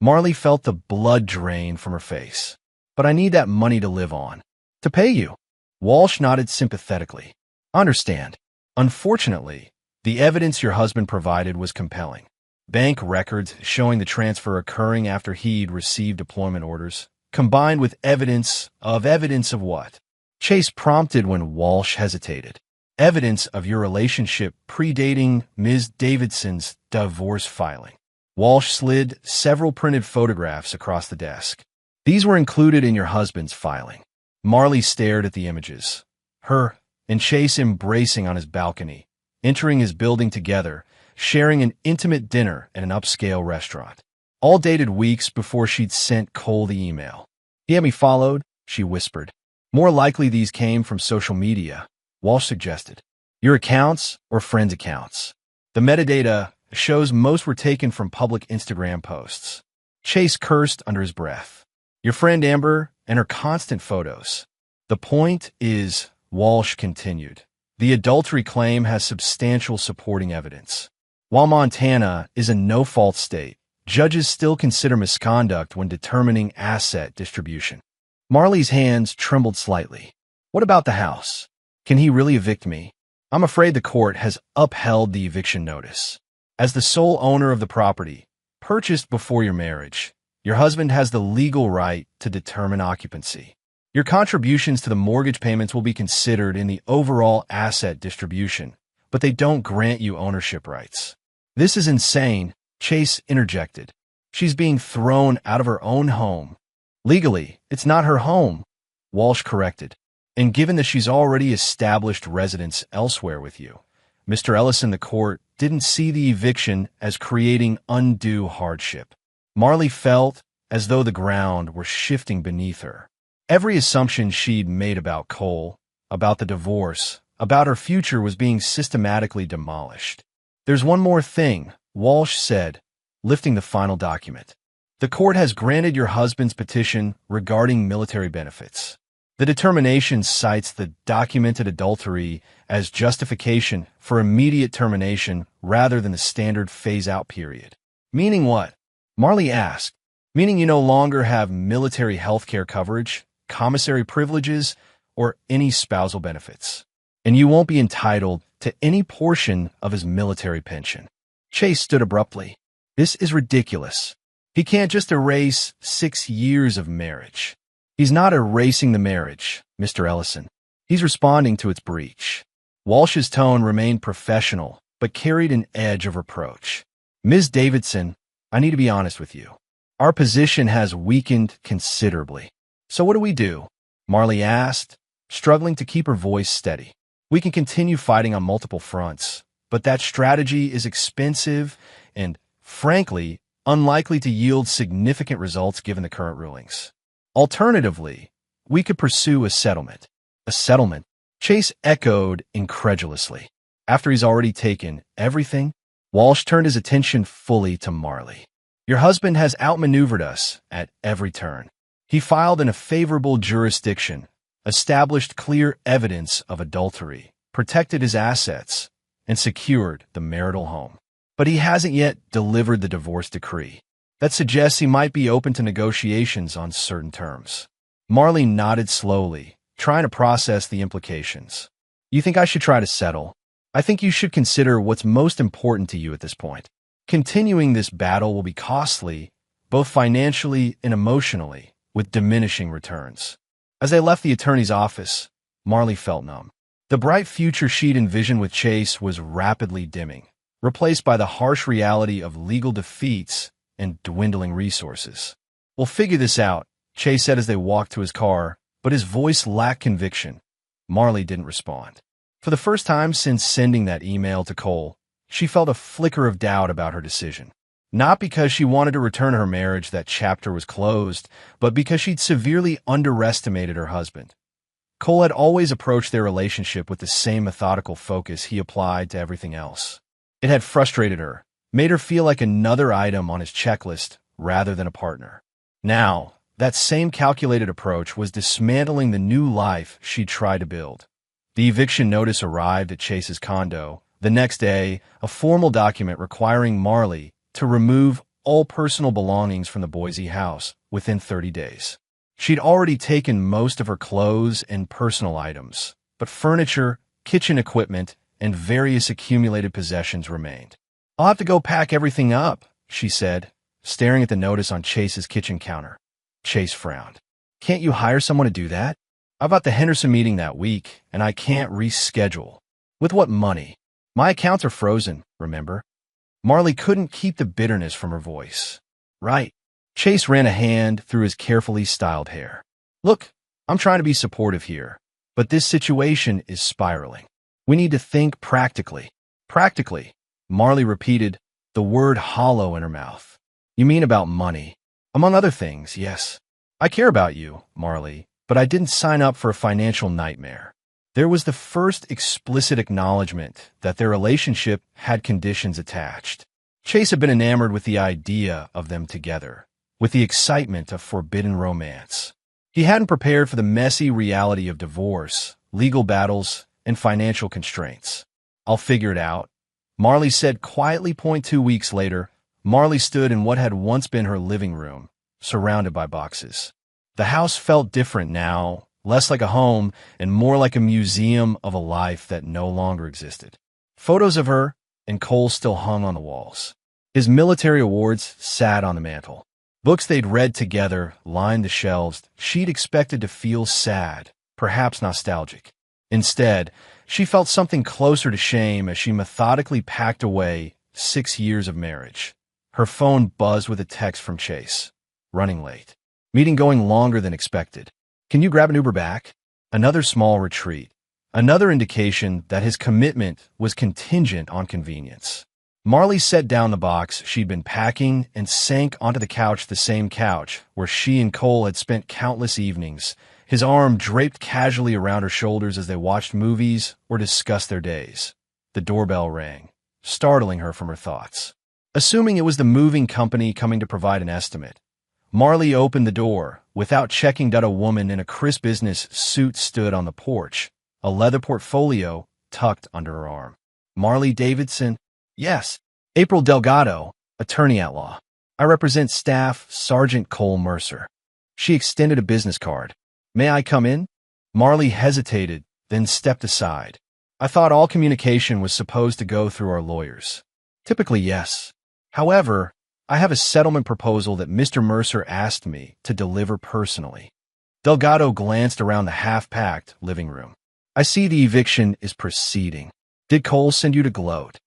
A: Marley felt the blood drain from her face. But I need that money to live on. To pay you. Walsh nodded sympathetically. Understand. Unfortunately, the evidence your husband provided was compelling. Bank records showing the transfer occurring after he'd received deployment orders, combined with evidence of what? Chase prompted when Walsh hesitated. Evidence of your relationship predating Ms. Davidson's divorce filing. Walsh slid several printed photographs across the desk. These were included in your husband's filing. Marley stared at the images. Her and Chase embracing on his balcony, entering his building together, sharing an intimate dinner at an upscale restaurant. All dated weeks before she'd sent Cole the email. He had me followed, she whispered. More likely these came from social media, Walsh suggested. Your accounts or friends' accounts. The metadata shows most were taken from public Instagram posts. Chase cursed under his breath. Your friend Amber and her constant photos. The point is, Walsh continued, the adultery claim has substantial supporting evidence. While Montana is a no-fault state, judges still consider misconduct when determining asset distribution. Marley's hands trembled slightly. What about the house? Can he really evict me? I'm afraid the court has upheld the eviction notice. As the sole owner of the property, purchased before your marriage, your husband has the legal right to determine occupancy. Your contributions to the mortgage payments will be considered in the overall asset distribution, but they don't grant you ownership rights. This is insane, Chase interjected. She's being thrown out of her own home. Legally, it's not her home, Walsh corrected. And given that she's already established residence elsewhere with you, Mr. Ellis in the court didn't see the eviction as creating undue hardship. Marley felt as though the ground were shifting beneath her. Every assumption she'd made about Cole, about the divorce, about her future was being systematically demolished. There's one more thing, Walsh said, lifting the final document. The court has granted your husband's petition regarding military benefits. The determination cites the documented adultery as justification for immediate termination rather than the standard phase-out period. Meaning what? Marley asked. Meaning you no longer have military health care coverage, commissary privileges, or any spousal benefits. And you won't be entitled to any portion of his military pension. Chase stood abruptly. This is ridiculous. He can't just erase 6 years of marriage. He's not erasing the marriage, Mr. Ellison. He's responding to its breach. Walsh's tone remained professional, but carried an edge of reproach. Ms. Davidson, I need to be honest with you. Our position has weakened considerably. So what do we do? Marley asked, struggling to keep her voice steady. We can continue fighting on multiple fronts, but that strategy is expensive and, frankly, unlikely to yield significant results given the current rulings. Alternatively, we could pursue a settlement. A settlement? Chase echoed incredulously. After he's already taken everything, Walsh turned his attention fully to Marley. Your husband has outmaneuvered us at every turn. He filed in a favorable jurisdiction, established clear evidence of adultery, protected his assets, and secured the marital home. But he hasn't yet delivered the divorce decree. That suggests he might be open to negotiations on certain terms. Marley nodded slowly, trying to process the implications. You think I should try to settle? I think you should consider what's most important to you at this point. Continuing this battle will be costly, both financially and emotionally, with diminishing returns. As they left the attorney's office, Marley felt numb. The bright future she'd envisioned with Chase was rapidly dimming, replaced by the harsh reality of legal defeats and dwindling resources. We'll figure this out, Chase said as they walked to his car, but his voice lacked conviction. Marley didn't respond. For the first time since sending that email to Cole, she felt a flicker of doubt about her decision. Not because she wanted to return her marriage, that chapter was closed, but because she'd severely underestimated her husband. Cole had always approached their relationship with the same methodical focus he applied to everything else. It had frustrated her, made her feel like another item on his checklist rather than a partner. Now, that same calculated approach was dismantling the new life she'd tried to build. The eviction notice arrived at Chase's condo. The next day, a formal document requiring Marley to remove all personal belongings from the Boise house within 30 days. She'd already taken most of her clothes and personal items, but furniture, kitchen equipment, and various accumulated possessions remained. I'll have to go pack everything up, she said, staring at the notice on Chase's kitchen counter. Chase frowned. Can't you hire someone to do that? I've got the Henderson meeting that week, and I can't reschedule. With what money? My accounts are frozen, remember? Marley couldn't keep the bitterness from her voice. Right. Chase ran a hand through his carefully styled hair. Look, I'm trying to be supportive here, but this situation is spiraling. We need to think practically. Practically, Marley repeated, the word hollow in her mouth. You mean about money? Among other things, yes. I care about you, Marley, but I didn't sign up for a financial nightmare. There was the first explicit acknowledgement that their relationship had conditions attached. Chase had been enamored with the idea of them together, with the excitement of forbidden romance. He hadn't prepared for the messy reality of divorce, legal battles, and financial constraints. I'll figure it out, Marley said quietly. 2 weeks later, Marley stood in what had once been her living room, surrounded by boxes. The house felt different now, less like a home and more like a museum of a life that no longer existed. Photos of her and Cole still hung on the walls. His military awards sat on the mantel. Books they'd read together lined the shelves. She'd expected to feel sad, perhaps nostalgic. Instead, she felt something closer to shame as she methodically packed away 6 years of marriage. Her phone buzzed with a text from Chase. Running late. Meeting going longer than expected. Can you grab an Uber back? Another small retreat. Another indication that his commitment was contingent on convenience. Marley set down the box she'd been packing and sank onto the couch, the same couch where she and Cole had spent countless evenings, his arm draped casually around her shoulders as they watched movies or discussed their days. The doorbell rang. startling her from her thoughts. Assuming it was the moving company coming to provide an estimate, Marley opened the door without checking that a woman in a crisp business suit stood on the porch, a leather portfolio tucked under her arm. Marley Davidson? Yes. April Delgado, attorney at law. I represent Staff Sergeant Cole Mercer. She extended a business card. May I come in? Marley hesitated, then stepped aside. I thought all communication was supposed to go through our lawyers. Typically, yes. However, I have a settlement proposal that Mr. Mercer asked me to deliver personally. Delgado glanced around the half-packed living room. I see the eviction is proceeding. Did Cole send you to gloat?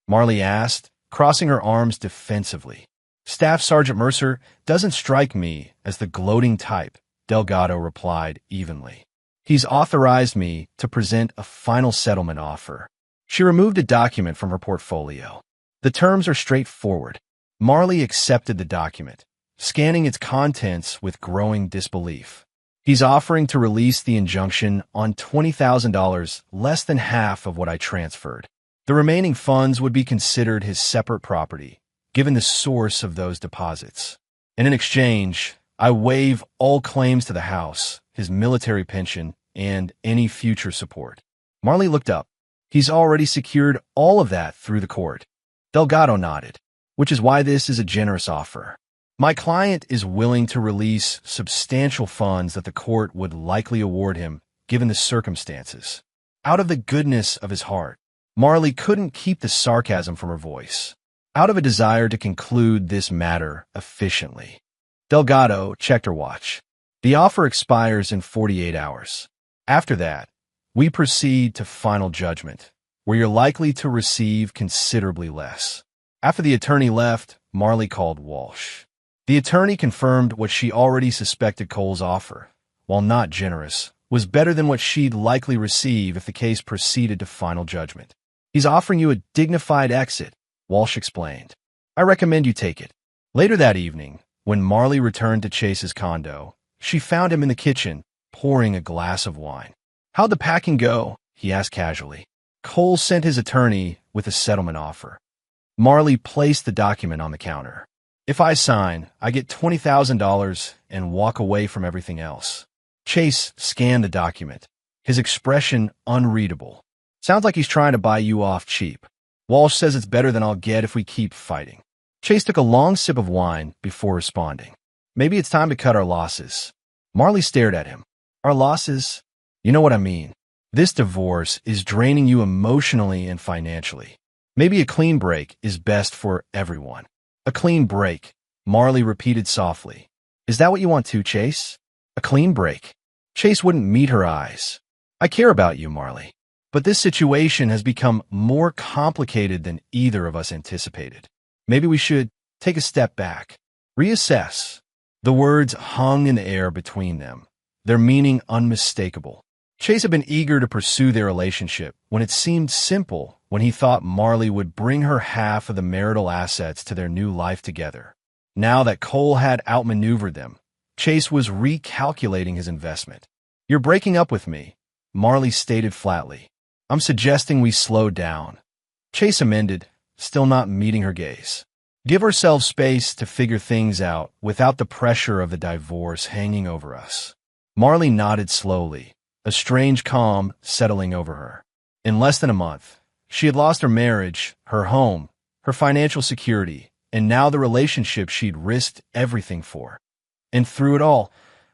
A: Marley asked, crossing her arms defensively. Staff Sergeant Mercer doesn't strike me as the gloating type, Delgado replied evenly. He's authorized me to present a final settlement offer. She removed a document from her portfolio. The terms are straightforward. Marley accepted the document, scanning its contents with growing disbelief. He's offering to release the injunction on $20,000, less than half of what I transferred. The remaining funds would be considered his separate property, given the source of those deposits. And in exchange, I waive all claims to the house, his military pension, and any future support. Marley looked up. He's already secured all of that through the court. Delgado nodded, which is why this is a generous offer. My client is willing to release substantial funds that the court would likely award him, given the circumstances. Out of the goodness of his heart, Marley couldn't keep the sarcasm from her voice. Out of a desire to conclude this matter efficiently, Delgado checked her watch. The offer expires in 48 hours. After that, we proceed to final judgment, where you're likely to receive considerably less. After the attorney left, Marley called Walsh. The attorney confirmed what she already suspected. Cole's offer, while not generous, was better than what she'd likely receive if the case proceeded to final judgment. He's offering you a dignified exit, Walsh explained. I recommend you take it. Later that evening, when Marley returned to Chase's condo, she found him in the kitchen, pouring a glass of wine. How'd the packing go? He asked casually. Cole sent his attorney with a settlement offer. Marley placed the document on the counter. If I sign, I get $20,000 and walk away from everything else. Chase scanned the document, his expression unreadable. Sounds like he's trying to buy you off cheap. Walsh says it's better than I'll get if we keep fighting. Chase took a long sip of wine before responding. Maybe it's time to cut our losses. Marley stared at him. Our losses? You know what I mean. This divorce is draining you emotionally and financially. Maybe a clean break is best for everyone. A clean break, Marley repeated softly. Is that what you want too, Chase? A clean break. Chase wouldn't meet her eyes. I care about you, Marley. But this situation has become more complicated than either of us anticipated. Maybe we should take a step back. Reassess. The words hung in the air between them, their meaning unmistakable. Chase had been eager to pursue their relationship when it seemed simple, when he thought Marley would bring her half of the marital assets to their new life together. Now that Cole had outmaneuvered them, Chase was recalculating his investment. You're breaking up with me, Marley stated flatly. I'm suggesting we slow down. Chase amended, still not meeting her gaze. Give ourselves space to figure things out without the pressure of the divorce hanging over us. Marley nodded slowly, a strange calm settling over her. In less than a month, she had lost her marriage, her home, her financial security, and now the relationship she'd risked everything for. And through it all,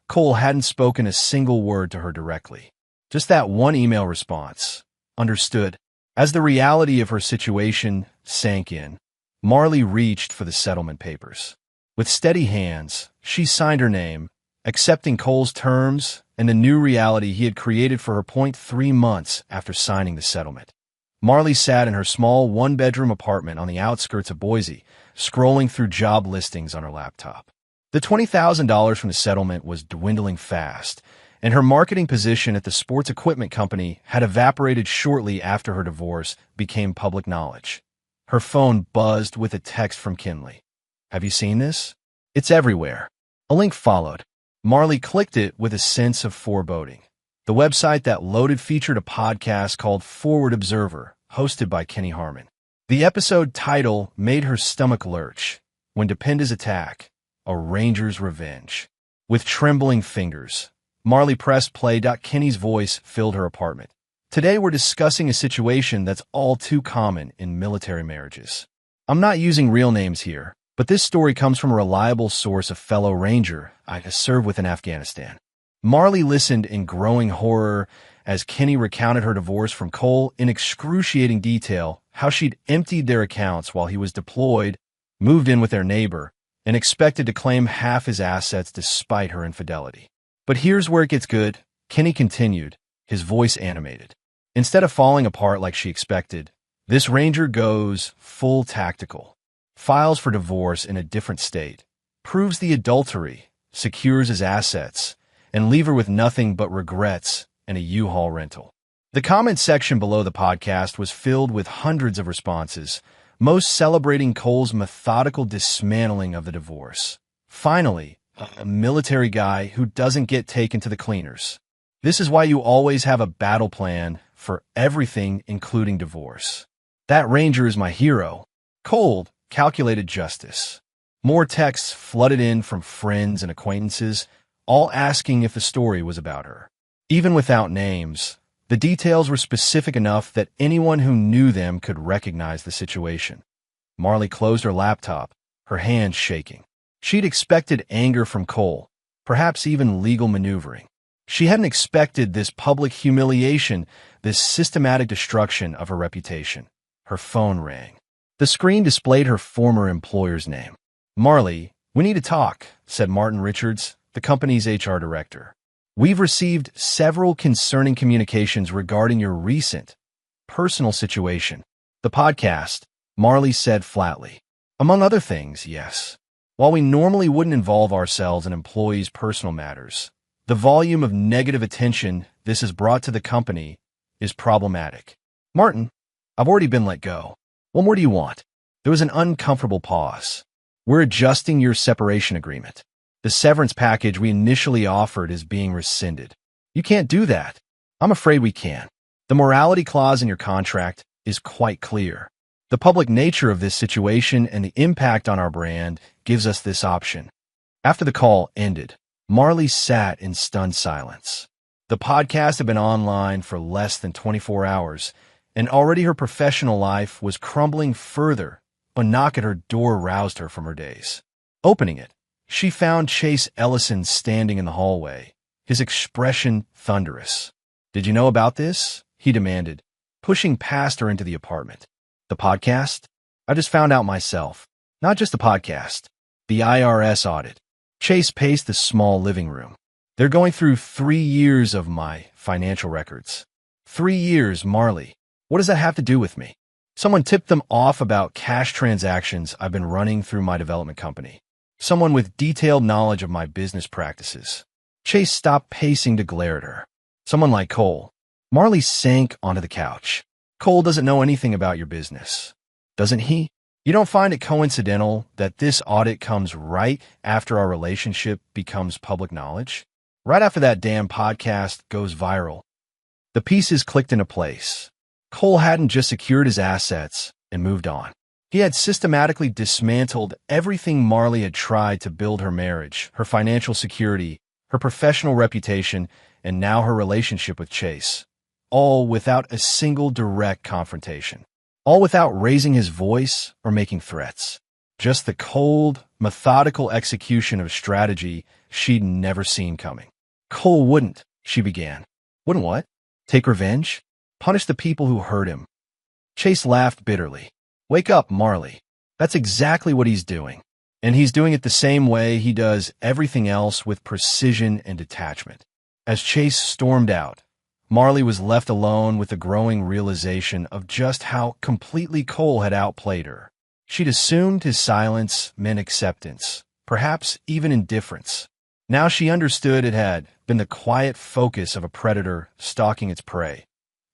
A: Cole hadn't spoken a single word to her directly. Just that one email response. Understood. As the reality of her situation sank in, Marley reached for the settlement papers. With steady hands, she signed her name, accepting Cole's terms and the new reality he had created for her. 3 months after signing the settlement, Marley sat in her small one-bedroom apartment on the outskirts of Boise, scrolling through job listings on her laptop. The $20,000 from the settlement was dwindling fast, and her marketing position at the sports equipment company had evaporated shortly after her divorce became public knowledge. Her phone buzzed with a text from Kinley. Have you seen this? It's everywhere. A link followed. Marley clicked it with a sense of foreboding. The website that loaded featured a podcast called Forward Observer, hosted by Kenny Harmon. The episode title made her stomach lurch. When Dependa's attack, a ranger's revenge. With trembling fingers, Marley pressed play. Kenny's voice filled her apartment. Today we're discussing a situation that's all too common in military marriages. I'm not using real names here, but this story comes from a reliable source, a fellow ranger I served with in Afghanistan. Marley listened in growing horror as Kenny recounted her divorce from Cole in excruciating detail, how she'd emptied their accounts while he was deployed, moved in with their neighbor, and expected to claim half his assets despite her infidelity. But here's where it gets good, Kenny continued, his voice animated. Instead of falling apart like she expected, this ranger goes full tactical. Files for divorce in a different state, proves the adultery, secures his assets, and leave her with nothing but regrets and a U-Haul rental. The comment section below the podcast was filled with hundreds of responses, most celebrating Cole's methodical dismantling of the divorce. Finally, a military guy who doesn't get taken to the cleaners. This is why you always have a battle plan for everything, including divorce. That ranger is my hero. Cold, calculated justice. More texts flooded in from friends and acquaintances, all asking if the story was about her. Even without names, the details were specific enough that anyone who knew them could recognize the situation. Marley closed her laptop, her hands shaking. She'd expected anger from Cole, perhaps even legal maneuvering. She hadn't expected this public humiliation, this systematic destruction of her reputation. Her phone rang. The screen displayed her former employer's name. "Marley, we need to talk," said Martin Richards, the company's HR director. "We've received several concerning communications regarding your recent personal situation." "The podcast," Marley said flatly. "Among other things, yes. While we normally wouldn't involve ourselves in employees' personal matters, the volume of negative attention this has brought to the company is problematic." "Martin, I've already been let go. What more do you want?" There was an uncomfortable pause. "We're adjusting your separation agreement. The severance package we initially offered is being rescinded." "You can't do that." "I'm afraid we can. The morality clause in your contract is quite clear. The public nature of this situation and the impact on our brand gives us this option." After the call ended, Marley sat in stunned silence. The podcast had been online for less than 24 hours, and already her professional life was crumbling further. A knock at her door roused her from her daze. Opening it, she found Chase Ellison standing in the hallway, his expression thunderous. "Did you know about this?" he demanded, pushing past her into the apartment. "The podcast? I just found out myself. Not just the podcast. The IRS audit." Chase paced the small living room. "They're going through 3 years of my financial records." 3 years, Marley. What does that have to do with me? "Someone tipped them off about cash transactions I've been running through my development company. Someone with detailed knowledge of my business practices." Chase stopped pacing to glare at her. "Someone like Cole." Marley sank onto the couch. "Cole doesn't know anything about your business, doesn't he? You don't find it coincidental that this audit comes right after our relationship becomes public knowledge? Right after that damn podcast goes viral." The pieces clicked into place. Cole hadn't just secured his assets and moved on. He had systematically dismantled everything Marley had tried to build: her marriage, her financial security, her professional reputation, and now her relationship with Chase. All without a single direct confrontation. All without raising his voice or making threats. Just the cold, methodical execution of a strategy she'd never seen coming. "Cole wouldn't," she began. "Wouldn't what? Take revenge? Punish the people who hurt him?" Chase laughed bitterly. "Wake up, Marley. That's exactly what he's doing. And he's doing it the same way he does everything else, with precision and detachment." As Chase stormed out, Marley was left alone with the growing realization of just how completely Cole had outplayed her. She'd assumed his silence meant acceptance, perhaps even indifference. Now she understood it had been the quiet focus of a predator stalking its prey.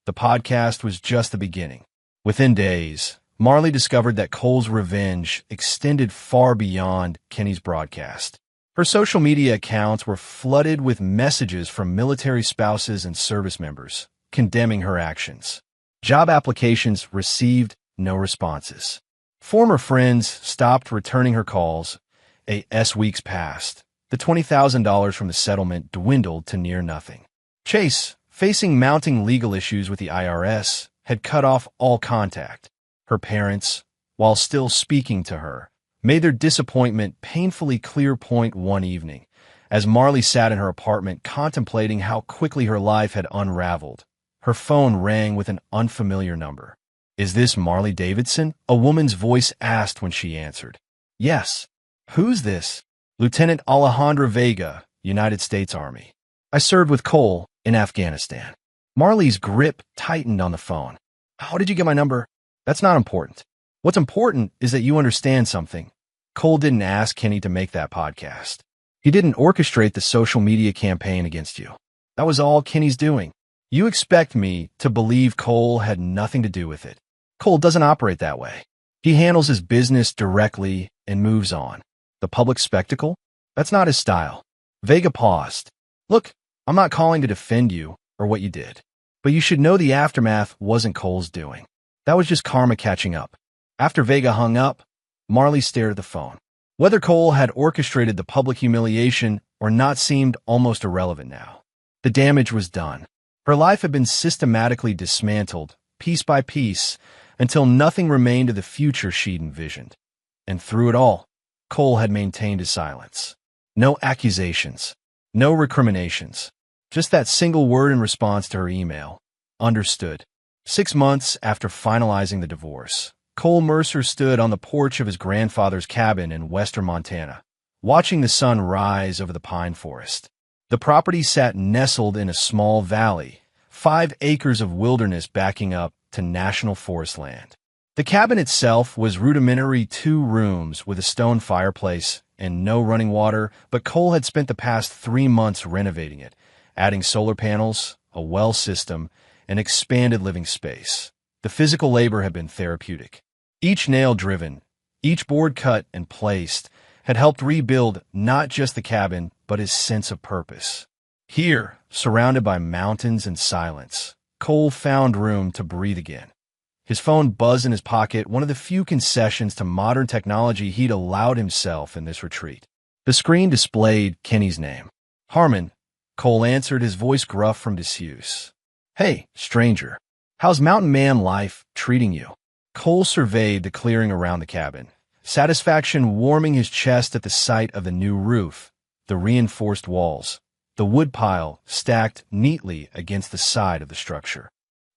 A: The podcast was just the beginning. Within days, Marley discovered that Cole's revenge extended far beyond Kenny's broadcast. Her social media accounts were flooded with messages from military spouses and service members, condemning her actions. Job applications received no responses. Former friends stopped returning her calls. Weeks passed. The $20,000 from the settlement dwindled to near nothing. Chase, facing mounting legal issues with the IRS, had cut off all contact. Her parents, while still speaking to her, made their disappointment painfully clear point one evening, as Marley sat in her apartment contemplating how quickly her life had unraveled. Her phone rang with an unfamiliar number. "Is this Marley Davidson?" a woman's voice asked when she answered. "Yes." "Who's this?" "Lieutenant Alejandra Vega, United States Army. I served with Cole in Afghanistan." Marley's grip tightened on the phone. "How did you get my number?" "That's not important. What's important is that you understand something. Cole didn't ask Kenny to make that podcast. He didn't orchestrate the social media campaign against you. That was all Kenny's doing. You expect me to believe Cole had nothing to do with it. Cole doesn't operate that way. He handles his business directly and moves on. The public spectacle? That's not his style." Vega paused. "Look, I'm not calling to defend you or what you did, but you should know the aftermath wasn't Cole's doing. That was just karma catching up." After Vega hung up, Marley stared at the phone. Whether Cole had orchestrated the public humiliation or not seemed almost irrelevant now. The damage was done. Her life had been systematically dismantled, piece by piece, until nothing remained of the future she'd envisioned. And through it all, Cole had maintained his silence. No accusations, no recriminations, just that single word in response to her email. Understood. 6 months after finalizing the divorce, Cole Mercer stood on the porch of his grandfather's cabin in western Montana, watching the sun rise over the pine forest. The property sat nestled in a small valley, 5 acres of wilderness backing up to national forest land. The cabin itself was rudimentary 2 rooms with a stone fireplace and no running water, but Cole had spent the past 3 months renovating it, adding solar panels, a well system, and expanded living space. The physical labor had been therapeutic. Each nail driven, each board cut and placed, had helped rebuild not just the cabin, but his sense of purpose. Here, surrounded by mountains and silence, Cole found room to breathe again. His phone buzzed in his pocket, one of the few concessions to modern technology he'd allowed himself in this retreat. The screen displayed Kenny's name. "Harmon," Cole answered, his voice gruff from disuse. "Hey, stranger. How's Mountain Man life treating you?" Cole surveyed the clearing around the cabin, satisfaction warming his chest at the sight of the new roof, the reinforced walls, the woodpile stacked neatly against the side of the structure.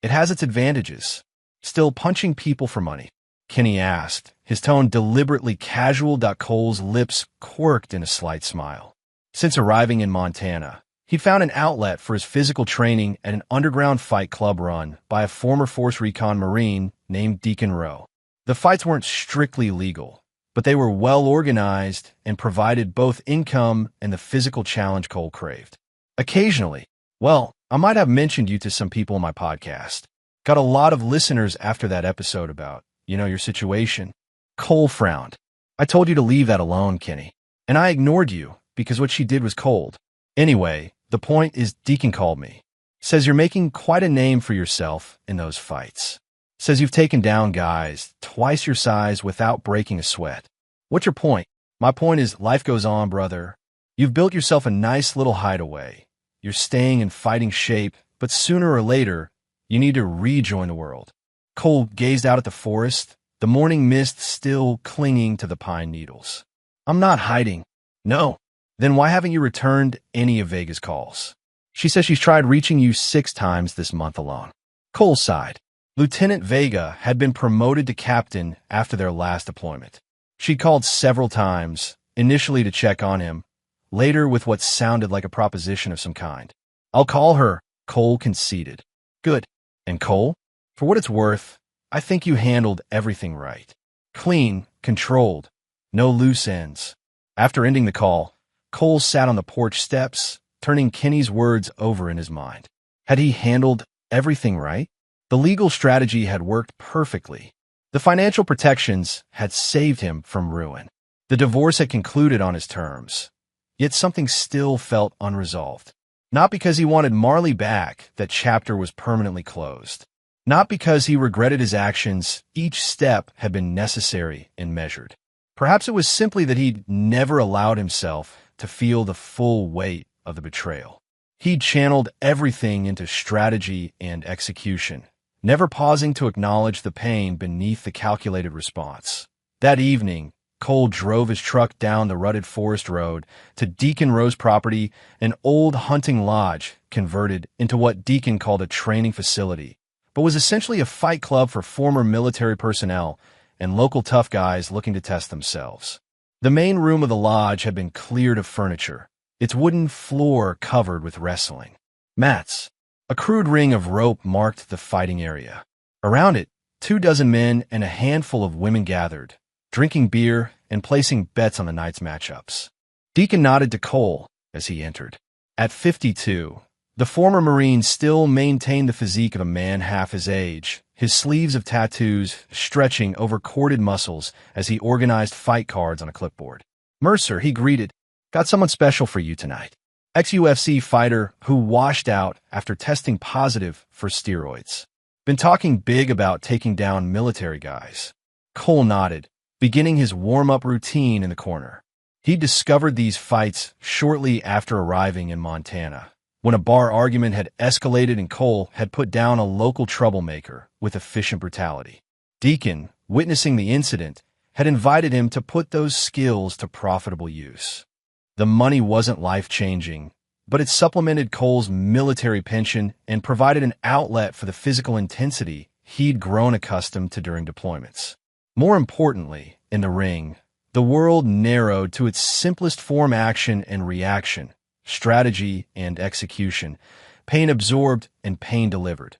A: "It has its advantages. Still punching people for money?" Kenny asked, his tone deliberately casual. Cole's lips quirked in a slight smile. Since arriving in Montana, he'd found an outlet for his physical training at an underground fight club run by a former Force Recon Marine named Deacon Rowe. The fights weren't strictly legal, but they were well organized and provided both income and the physical challenge Cole craved. Occasionally, well, I might have mentioned you to some people in my podcast. Got a lot of listeners after that episode about, your situation. Cole frowned. "I told you to leave that alone, Kenny. And I ignored you because what she did was cold. Anyway, the point is Deacon called me. Says you're making quite a name for yourself in those fights. Says you've taken down guys twice your size without breaking a sweat. What's your point?" "My point is life goes on, brother. You've built yourself a nice little hideaway. You're staying in fighting shape, but sooner or later, you need to rejoin the world." Cole gazed out at the forest, the morning mist still clinging to the pine needles. "I'm not hiding." "No. Then why haven't you returned any of Vega's calls?" "She says she's tried reaching you 6 times this month alone." Cole sighed. Lieutenant Vega had been promoted to captain after their last deployment. She'd called several times, initially to check on him, later with what sounded like a proposition of some kind. "I'll call her," Cole conceded. "Good. And Cole, for what it's worth, I think you handled everything right. Clean, controlled, no loose ends." After ending the call, Cole sat on the porch steps, turning Kenny's words over in his mind. Had he handled everything right? The legal strategy had worked perfectly. The financial protections had saved him from ruin. The divorce had concluded on his terms. Yet something still felt unresolved. Not because he wanted Marley back, that chapter was permanently closed. Not because he regretted his actions, each step had been necessary and measured. Perhaps it was simply that he'd never allowed himself to feel the full weight of the betrayal. He'd channeled everything into strategy and execution, never pausing to acknowledge the pain beneath the calculated response. That evening, Cole drove his truck down the rutted forest road to Deacon Rowe's property, an old hunting lodge converted into what Deacon called a training facility, but was essentially a fight club for former military personnel and local tough guys looking to test themselves. The main room of the lodge had been cleared of furniture, its wooden floor covered with wrestling mats. A crude ring of rope marked the fighting area. Around it, 24 men and a handful of women gathered, drinking beer and placing bets on the night's matchups. Deacon nodded to Cole as he entered. At 52, the former Marine still maintained the physique of a man half his age, his sleeves of tattoos stretching over corded muscles as he organized fight cards on a clipboard. "Mercer," he greeted, "got someone special for you tonight." Ex-UFC fighter who washed out after testing positive for steroids. Been talking big about taking down military guys. Cole nodded, beginning his warm-up routine in the corner. He discovered these fights shortly after arriving in Montana, when a bar argument had escalated and Cole had put down a local troublemaker with efficient brutality. Deacon, witnessing the incident, had invited him to put those skills to profitable use. The money wasn't life-changing, but it supplemented Cole's military pension and provided an outlet for the physical intensity he'd grown accustomed to during deployments. More importantly, in the ring, the world narrowed to its simplest form: action and reaction, strategy and execution, pain absorbed and pain delivered.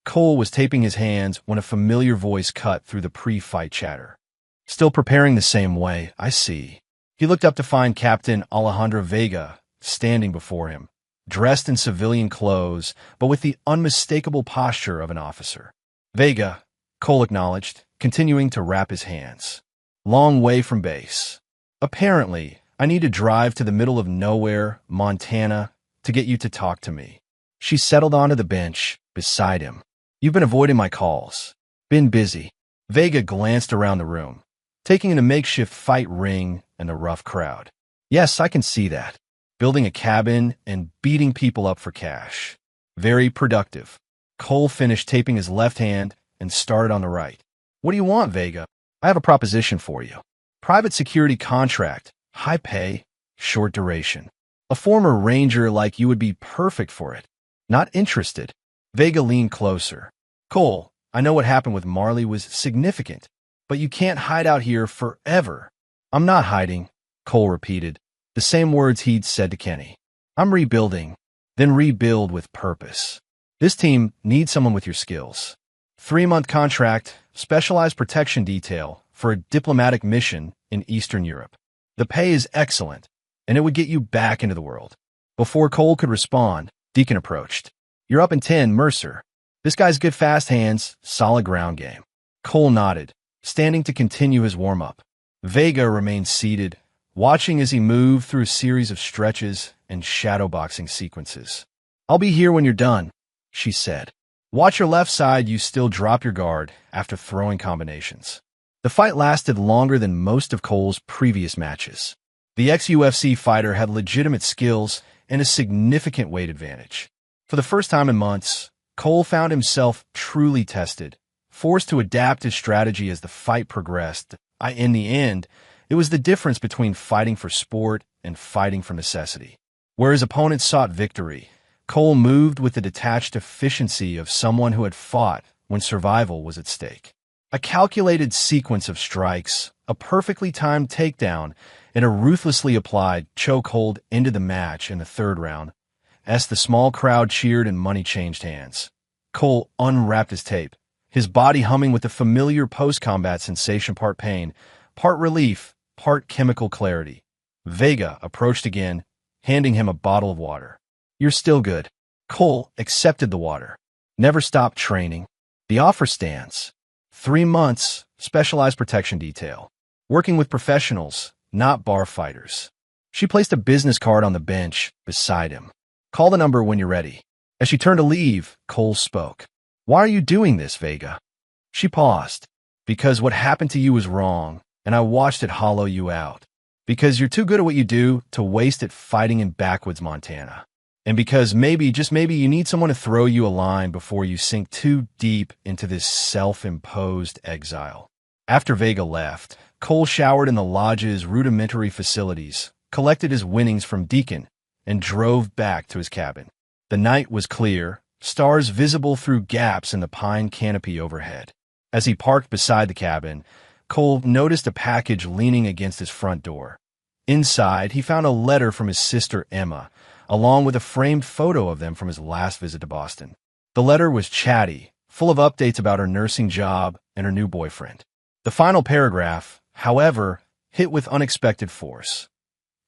A: Cole was taping his hands when a familiar voice cut through the pre-fight chatter. "Still preparing the same way, I see." He looked up to find Captain Alejandro Vega standing before him, dressed in civilian clothes, but with the unmistakable posture of an officer. "Vega," Cole acknowledged, continuing to wrap his hands. "Long way from base. Apparently, I need to drive to the middle of nowhere, Montana, to get you to talk to me." She settled onto the bench beside him. "You've been avoiding my calls. Been busy." Vega glanced around the room, taking in a makeshift fight ring and the rough crowd. "Yes, I can see that. Building a cabin and beating people up for cash. Very productive." Cole finished taping his left hand and started on the right. "What do you want, Vega?" "I have a proposition for you. Private security contract, high pay, short duration. A former ranger like you would be perfect for it." "Not interested." Vega leaned closer. "Cole, I know what happened with Marley was significant, but you can't hide out here forever." "I'm not hiding," Cole repeated, the same words he'd said to Kenny. "I'm rebuilding, then rebuild with purpose. This team needs someone with your skills. 3-month contract, specialized protection detail for a diplomatic mission in Eastern Europe. The pay is excellent, and it would get you back into the world." Before Cole could respond, Deacon approached. "You're up in 10, Mercer. This guy's good fast hands, solid ground game." Cole nodded, standing to continue his warm-up. Vega remained seated, watching as he moved through a series of stretches and shadowboxing sequences. "I'll be here when you're done," she said. "Watch your left side. You still drop your guard after throwing combinations." The fight lasted longer than most of Cole's previous matches. The ex-UFC fighter had legitimate skills and a significant weight advantage. For the first time in months, Cole found himself truly tested, forced to adapt his strategy as the fight progressed. In the end, it was the difference between fighting for sport and fighting for necessity. Where his opponents sought victory, Cole moved with the detached efficiency of someone who had fought when survival was at stake. A calculated sequence of strikes, a perfectly timed takedown, and a ruthlessly applied chokehold into the match in the third round. As the small crowd cheered and money changed hands, Cole unwrapped his tape, his body humming with the familiar post-combat sensation, part pain, part relief, part chemical clarity. Vega approached again, handing him a bottle of water. "You're still good." Cole accepted the water. "Never stopped training. The offer stands. 3 months, specialized protection detail. Working with professionals, not bar fighters." She placed a business card on the bench beside him. "Call the number when you're ready." As she turned to leave, Cole spoke. Why are you doing this, Vega? She paused. Because what happened to you was wrong, and I watched it hollow you out. Because you're too good at what you do to waste it fighting in backwoods Montana. And because maybe, just maybe, you need someone to throw you a line before you sink too deep into this self-imposed exile. After Vega left, Cole showered in the lodge's rudimentary facilities, collected his winnings from Deacon, and drove back to his cabin. The night was clear, stars visible through gaps in the pine canopy overhead. As he parked beside the cabin, Cole noticed a package leaning against his front door. Inside, he found a letter from his sister Emma, along with a framed photo of them from his last visit to Boston. The letter was chatty, full of updates about her nursing job and her new boyfriend. The final paragraph, however, hit with unexpected force.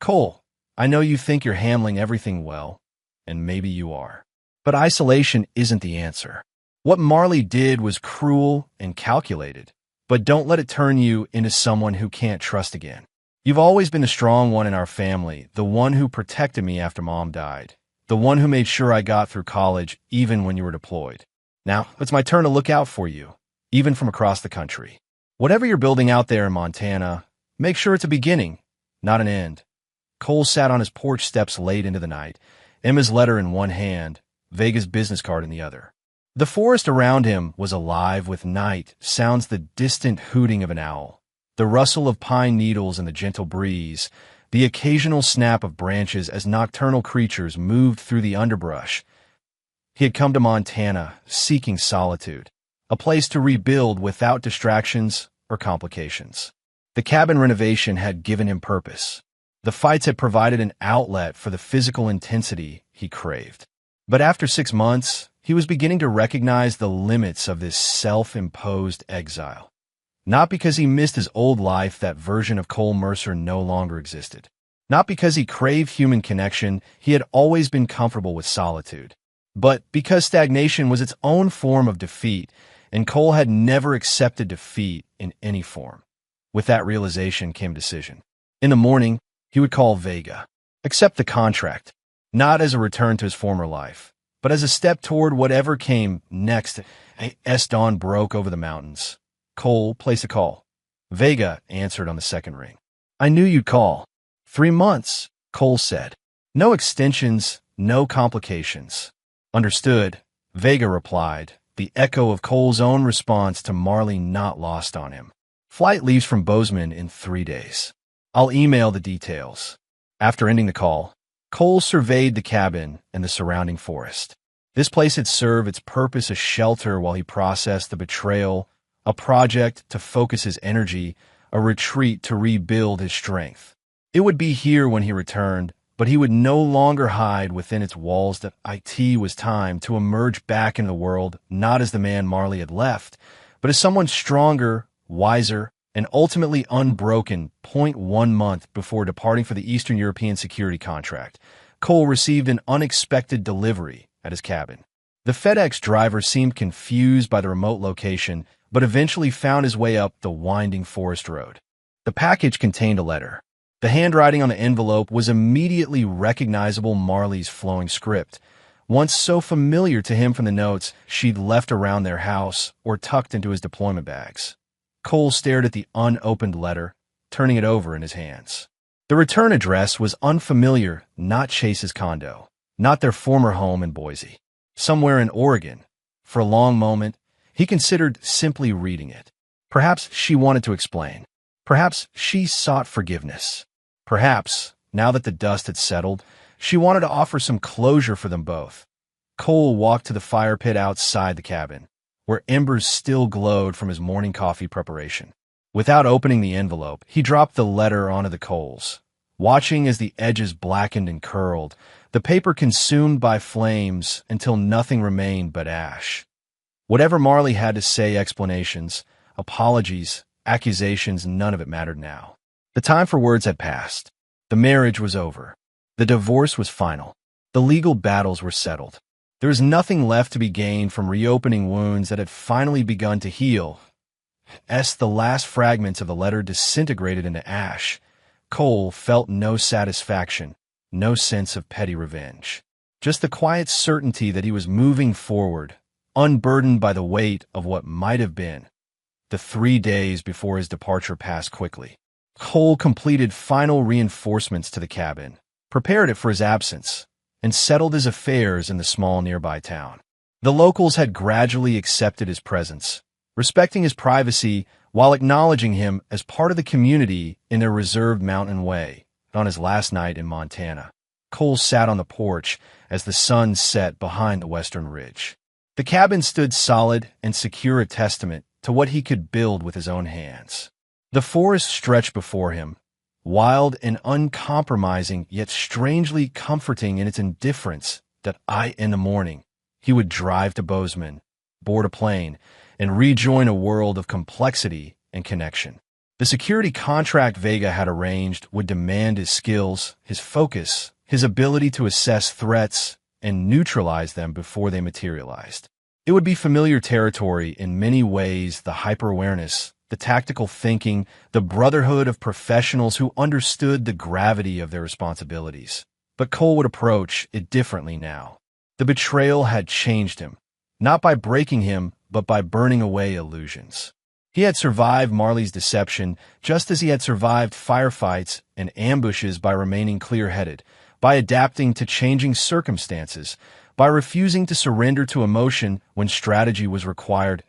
A: Cole, I know you think you're handling everything well, and maybe you are. But isolation isn't the answer. What Marley did was cruel and calculated, but don't let it turn you into someone who can't trust again. You've always been the strong one in our family, the one who protected me after Mom died, the one who made sure I got through college even when you were deployed. Now, it's my turn to look out for you, even from across the country. Whatever you're building out there in Montana, make sure it's a beginning, not an end. Cole sat on his porch steps late into the night, Emma's letter in one hand, Vega's business card in the other. The forest around him was alive with night, sounds the distant hooting of an owl, the rustle of pine needles in the gentle breeze, the occasional snap of branches as nocturnal creatures moved through the underbrush. He had come to Montana seeking solitude, a place to rebuild without distractions or complications. The cabin renovation had given him purpose. The fights had provided an outlet for the physical intensity he craved. But after 6 months, he was beginning to recognize the limits of this self-imposed exile. Not because he missed his old life, that version of Cole Mercer no longer existed. Not because he craved human connection, he had always been comfortable with solitude. But because stagnation was its own form of defeat, and Cole had never accepted defeat in any form. With that realization came decision. In the morning, he would call Vega, accept the contract, not as a return to his former life, but as a step toward whatever came next. As dawn broke over the mountains, Cole placed a call. Vega answered on the second ring. I knew you'd call. 3 months, Cole said. No extensions, no complications. Understood, Vega replied, the echo of Cole's own response to Marley not lost on him. Flight leaves from Bozeman in 3 days. I'll email the details. After ending the call, Cole surveyed the cabin and the surrounding forest. This place had served its purpose as shelter while he processed the betrayal, a project to focus his energy, a retreat to rebuild his strength. It would be here when he returned, but he would no longer hide within its walls. That it was time to emerge back in the world, not as the man Marley had left, but as someone stronger, wiser, and ultimately unbroken. 1 month before departing for the Eastern European security contract, Cole received an unexpected delivery at his cabin. The FedEx driver seemed confused by the remote location, but eventually found his way up the winding forest road. The package contained a letter. The handwriting on the envelope was immediately recognizable, Marley's flowing script, once so familiar to him from the notes she'd left around their house or tucked into his deployment bags. Cole stared at the unopened letter, turning it over in his hands. The return address was unfamiliar, not Chase's condo, not their former home in Boise. Somewhere in Oregon. For a long moment, he considered simply reading it. Perhaps she wanted to explain. Perhaps she sought forgiveness. Perhaps, now that the dust had settled, she wanted to offer some closure for them both. Cole walked to the fire pit outside the cabin, where embers still glowed from his morning coffee preparation. Without opening the envelope, he dropped the letter onto the coals, watching as the edges blackened and curled, the paper consumed by flames until nothing remained but ash. Whatever Marley had to say, explanations, apologies, accusations, none of it mattered now. The time for words had passed. The marriage was over. The divorce was final. The legal battles were settled. There was nothing left to be gained from reopening wounds that had finally begun to heal. As the last fragments of the letter disintegrated into ash, Cole felt no satisfaction, no sense of petty revenge. Just the quiet certainty that he was moving forward, unburdened by the weight of what might have been. The 3 days before his departure passed quickly. Cole completed final reinforcements to the cabin, prepared it for his absence, and settled his affairs in the small nearby town. The locals had gradually accepted his presence, respecting his privacy while acknowledging him as part of the community in their reserved mountain way. On his last night in Montana, Cole sat on the porch as the sun set behind the western ridge. The cabin stood solid and secure, a testament to what he could build with his own hands. The forest stretched before him, wild and uncompromising, yet strangely comforting in its indifference. In the morning, he would drive to Bozeman, board a plane, and rejoin a world of complexity and connection. The security contract Vega had arranged would demand his skills, his focus, his ability to assess threats and neutralize them before they materialized. It would be familiar territory in many ways, the hyper-awareness, the tactical thinking, the brotherhood of professionals who understood the gravity of their responsibilities. But Cole would approach it differently now. The betrayal had changed him, not by breaking him, but by burning away illusions. He had survived Marley's deception just as he had survived firefights and ambushes by remaining clear-headed, by adapting to changing circumstances, by refusing to surrender to emotion when strategy was required.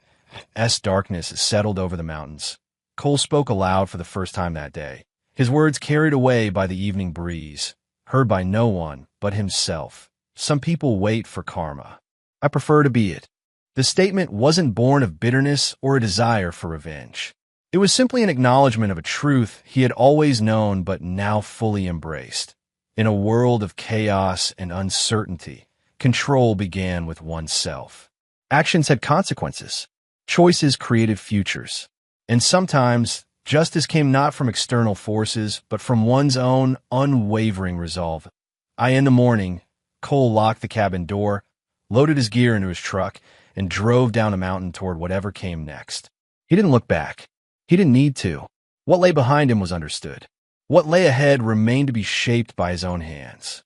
A: As darkness settled over the mountains, Cole spoke aloud for the first time that day, his words carried away by the evening breeze, heard by no one but himself. Some people wait for karma. I prefer to be it. The statement wasn't born of bitterness or a desire for revenge. It was simply an acknowledgement of a truth he had always known but now fully embraced. In a world of chaos and uncertainty, control began with oneself. Actions had consequences. Choices created futures. And sometimes, justice came not from external forces, but from one's own unwavering resolve. In the morning, Cole locked the cabin door, loaded his gear into his truck, and drove down a mountain toward whatever came next. He didn't look back. He didn't need to. What lay behind him was understood. What lay ahead remained to be shaped by his own hands.